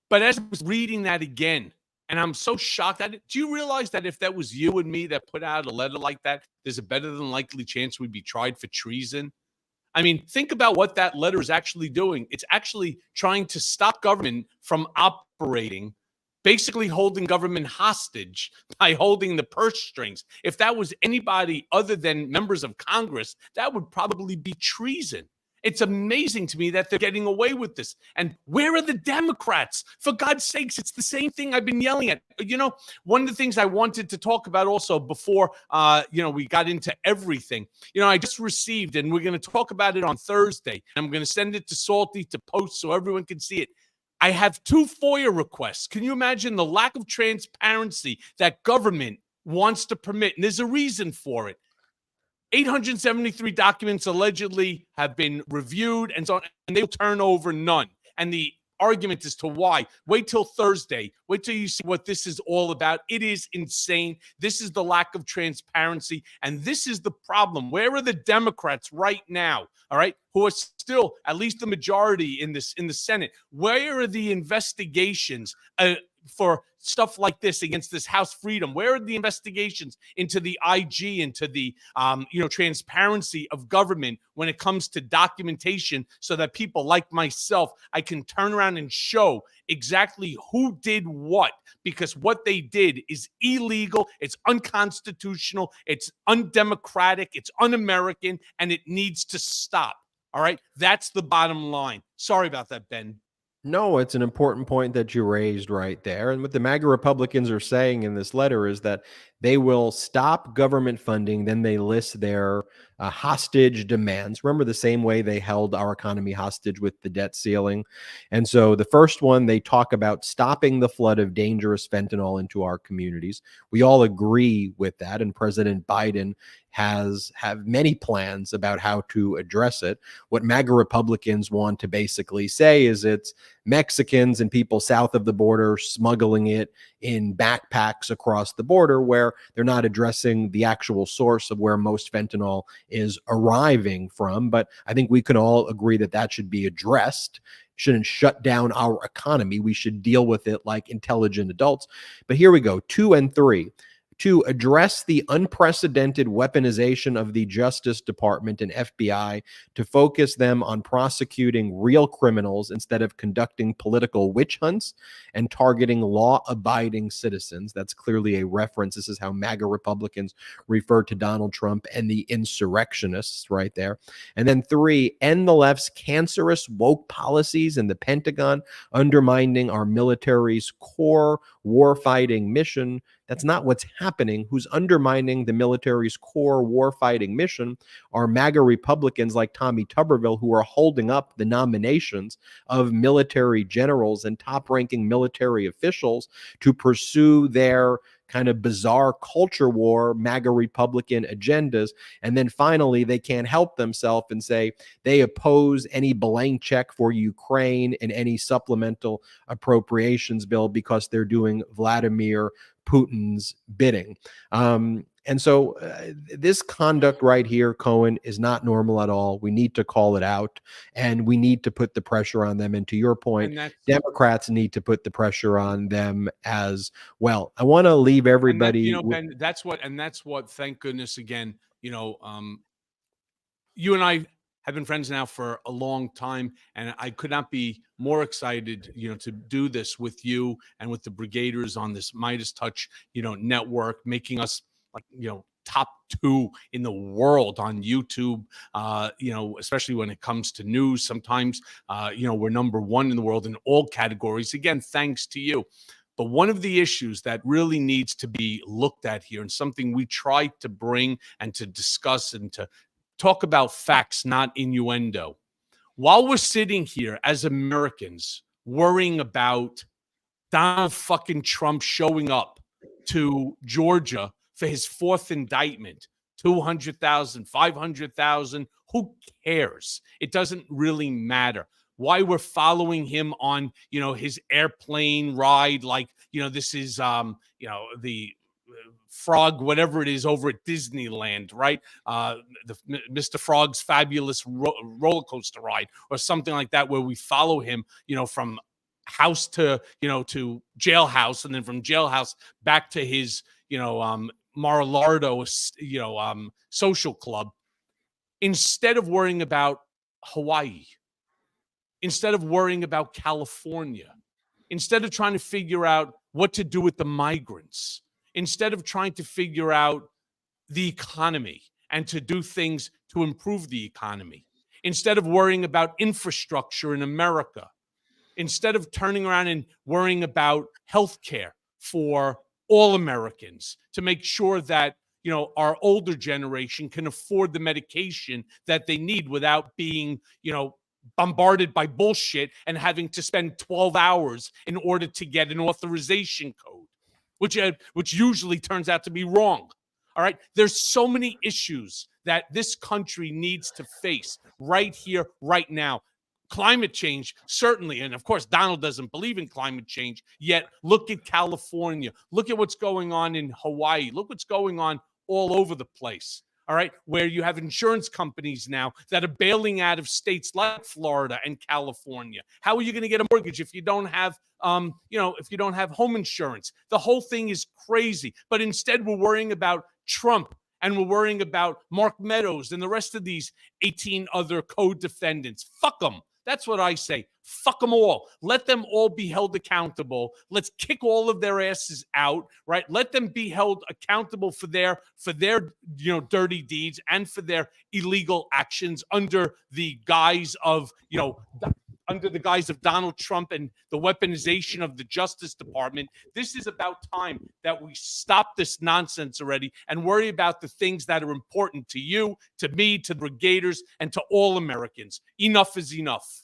But as I was reading that again, and I'm so shocked at it. Do you realize that if that was you and me that put out a letter like that, there's a better than likely chance we'd be tried for treason? I mean, think about what that letter is actually doing. It's actually trying to stop government from operating, basically holding government hostage by holding the purse strings. If that was anybody other than members of Congress, that would probably be treason. It's amazing to me that they're getting away with this. And where are the Democrats? For God's sakes, it's the same thing I've been yelling at. One of the things I wanted to talk about also before, we got into everything, I just received, and we're going to talk about it on Thursday. And I'm going to send it to Salty to post so everyone can see it. I have 2 FOIA requests. Can you imagine the lack of transparency that government wants to permit? And there's a reason for it. 873 documents allegedly have been reviewed, and so on, and they will turn over none. And the argument as to why. Wait till Thursday. Wait till you see what this is all about. It is insane. This is the lack of transparency, and this is the problem. Where are the Democrats right now? All right, who are still at least the majority in the Senate? Where are the investigations for stuff like this against this House Freedom? Where are the investigations into the IG, into the transparency of government when it comes to documentation, so that people like myself, I can turn around and show exactly who did what? Because what they did is illegal, it's unconstitutional, it's undemocratic, it's un-American, and it needs to stop. All right. That's the bottom line. Sorry about that, Ben. No, it's an important point that you raised right there. And what the MAGA Republicans are saying in this letter is that they will stop government funding. Then they list their hostage demands. Remember the same way they held our economy hostage with the debt ceiling. And so the first one, they talk about stopping the flood of dangerous fentanyl into our communities. We all agree with that. And President Biden have many plans about how to address it. What MAGA Republicans want to basically say is it's Mexicans and people south of the border smuggling it in backpacks across the border, where they're not addressing the actual source of where most fentanyl is arriving from. But I think we can all agree that that should be addressed. Shouldn't shut down our economy. We should deal with it like intelligent adults. But here we go, 2 and 3. To address the unprecedented weaponization of the Justice Department and FBI, to focus them on prosecuting real criminals instead of conducting political witch hunts and targeting law-abiding citizens. That's clearly a reference. This is how MAGA Republicans refer to Donald Trump and the insurrectionists right there. And then 3, end the left's cancerous woke policies in the Pentagon, undermining our military's core warfighting mission. That's not what's happening. Who's undermining the military's core warfighting mission are MAGA Republicans like Tommy Tuberville, who are holding up the nominations of military generals and top-ranking military officials to pursue their kind of bizarre culture war, MAGA Republican agendas. And then finally, they can't help themselves and say they oppose any blank check for Ukraine and any supplemental appropriations bill because they're doing Vladimir Putin's bidding. And so this conduct right here, Cohen, is not normal at all. We need to call it out, and we need to put the pressure on them. And to your point, Democrats need to put the pressure on them as well. I want to leave everybody. Ben, that's what, thank goodness again, you and I have been friends now for a long time, and I could not be more excited, to do this with you and with the brigaders on this MeidasTouch, network, making us like, top 2 in the world on YouTube, especially when it comes to news. Sometimes, we're number 1 in the world in all categories. Again, thanks to you. But one of the issues that really needs to be looked at here, and something we try to bring and to discuss and to talk about facts, not innuendo. While we're sitting here as Americans worrying about Donald fucking Trump showing up to Georgia for his 4th indictment, 200,000, 500,000, who cares? It doesn't really matter. Why we're following him on, his airplane ride, like, this is, the Frog, whatever it is, over at Disneyland, right? Mr. Frog's Fabulous Roller Coaster Ride, or something like that, where we follow him, from house to, to jailhouse, and then from jailhouse back to his, Mar-a-Lardo, social club, instead of worrying about Hawaii, instead of worrying about California, instead of trying to figure out what to do with the migrants, instead of trying to figure out the economy and to do things to improve the economy, instead of worrying about infrastructure in America, instead of turning around and worrying about healthcare for all Americans to make sure that, our older generation can afford the medication that they need without being, bombarded by bullshit and having to spend 12 hours in order to get an authorization code, which usually turns out to be wrong. All right. There's so many issues that this country needs to face right here, right now. Climate change, certainly. And of course, Donald doesn't believe in climate change, yet look at California. Look at what's going on in Hawaii. Look what's going on all over the place. All right, where you have insurance companies now that are bailing out of states like Florida and California. How are you going to get a mortgage if you don't have, if you don't have home insurance? The whole thing is crazy. But instead, we're worrying about Trump, and we're worrying about Mark Meadows and the rest of these 18 other co-defendants. Fuck them. That's what I say. Fuck them all. Let them all be held accountable. Let's kick all of their asses out, right? Let them be held accountable for their dirty deeds and for their illegal actions under the guise of, under the guise of Donald Trump and the weaponization of the Justice Department. This is about time that we stop this nonsense already and worry about the things that are important to you, to me, to the brigaders, and to all Americans. Enough is enough.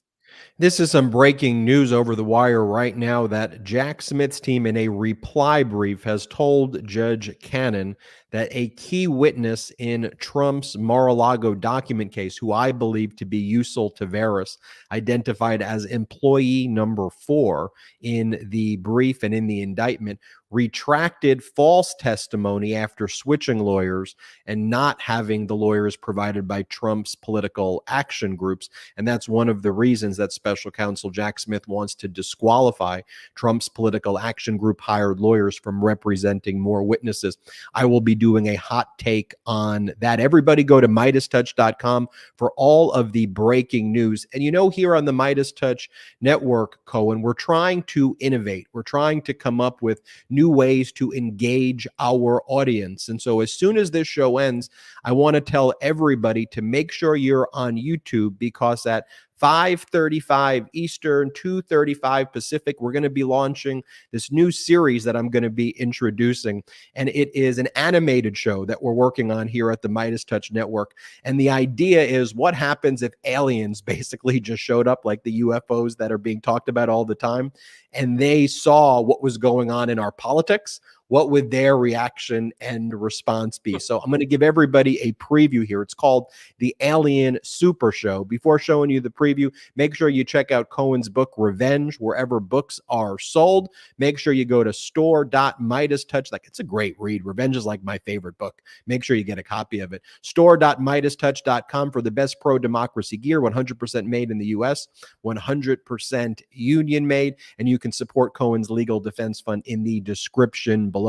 This is some breaking news over the wire right now that Jack Smith's team in a reply brief has told Judge Cannon that a key witness in Trump's Mar-a-Lago document case, who I believe to be Yusel Taveras, identified as employee number 4 in the brief and in the indictment, retracted false testimony after switching lawyers and not having the lawyers provided by Trump's political action groups. And that's one of the reasons that special counsel Jack Smith wants to disqualify Trump's political action group hired lawyers from representing more witnesses. I will be doing a hot take on that. Everybody go to MeidasTouch.com for all of the breaking news. And here on the MeidasTouch network, Cohen, we're trying to innovate. We're trying to come up with new ways to engage our audience. And so as soon as this show ends, I want to tell everybody to make sure you're on YouTube, because at 5:35 Eastern, 2:35 Pacific, we're going to be launching this new series that I'm going to be introducing. And it is an animated show that we're working on here at the MeidasTouch Network. And the idea is, what happens if aliens basically just showed up, like the UFOs that are being talked about all the time, and they saw what was going on in our politics? What would their reaction and response be? So I'm going to give everybody a preview here. It's called The Alien Super Show. Before showing you the preview, make sure you check out Cohen's book, Revenge, wherever books are sold. Make sure you go to store.MeidasTouch. It's a great read. Revenge is like my favorite book. Make sure you get a copy of it. Store.MeidasTouch.com for the best pro-democracy gear, 100% made in the U.S., 100% union made, and you can support Cohen's Legal Defense Fund in the description below.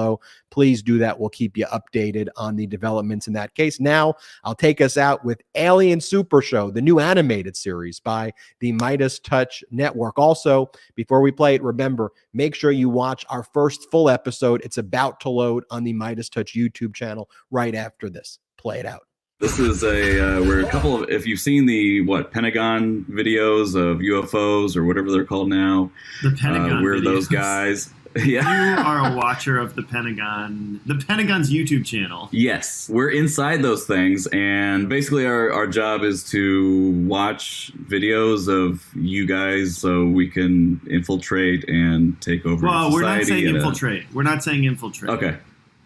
Please do that. We'll keep you updated on the developments in that case. Now, I'll take us out with Alien Super Show, the new animated series by the MeidasTouch Network. Also, before we play it, remember, make sure you watch our first full episode. It's about to load on the MeidasTouch YouTube channel right after this. Play it out. This is we're a couple of, if you've seen the, Pentagon videos of UFOs or whatever they're called now. The Pentagon we're videos. Those guys. Yeah. You are a watcher of the Pentagon's YouTube channel. Yes, we're inside those things, and basically our job is to watch videos of you guys so we can infiltrate and take over society. Well, we're not saying infiltrate. We're not saying infiltrate. Okay.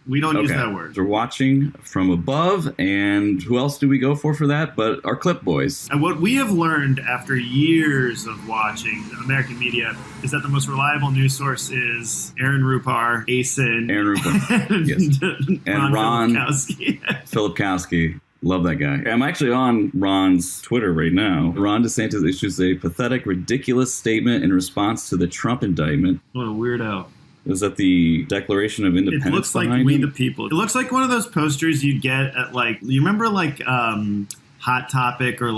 We don't use that word. We're watching from above, and who else do we go for that but our clip boys? And what we have learned after years of watching American media is that the most reliable news source is Aaron Rupar, ASIN, and Ron Filipkowski. Filipkowski. Love that guy. I'm actually on Ron's Twitter right now. Ron DeSantis issues a pathetic, ridiculous statement in response to the Trump indictment. What a weirdo. Is that the Declaration of Independence? It looks like We the People. It looks like one of those posters you'd get at, you remember Hot Topic or it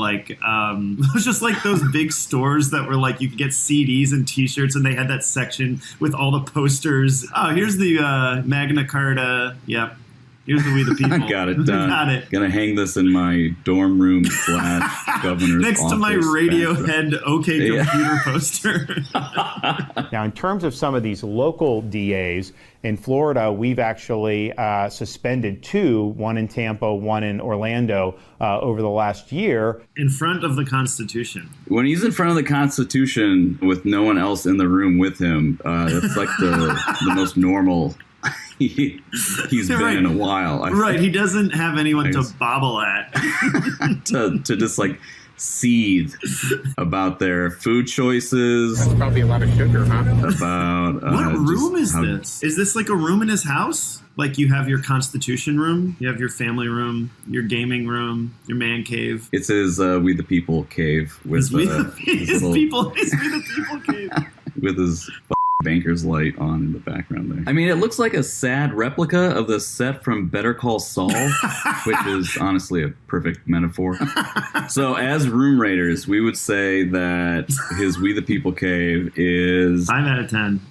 was just like those big stores that were you could get CDs and T-shirts, and they had that section with all the posters. Oh, here's the Magna Carta. Yep. Here's the We the People. I got it done. Got it. Gonna hang this in my dorm room / governor's next office to my Radiohead OK Computer poster. Now, in terms of some of these local DAs, in Florida, we've actually suspended 2, one in Tampa, one in Orlando, over the last year. In front of the Constitution. When he's in front of the Constitution with no one else in the room with him, that's like the most normal he's been in a while. He doesn't have anyone to bobble at. to just seethe about their food choices. That's probably a lot of sugar, huh? About what room is this? Is this like a room in his house? You have your Constitution room, you have your family room, your gaming room, your man cave. It's his We the People cave with his We the People cave with his banker's light on in the background there. I mean, it looks like a sad replica of the set from Better Call Saul, which is honestly a perfect metaphor. So as room raters, we would say that his We the People cave is 5 out of 10.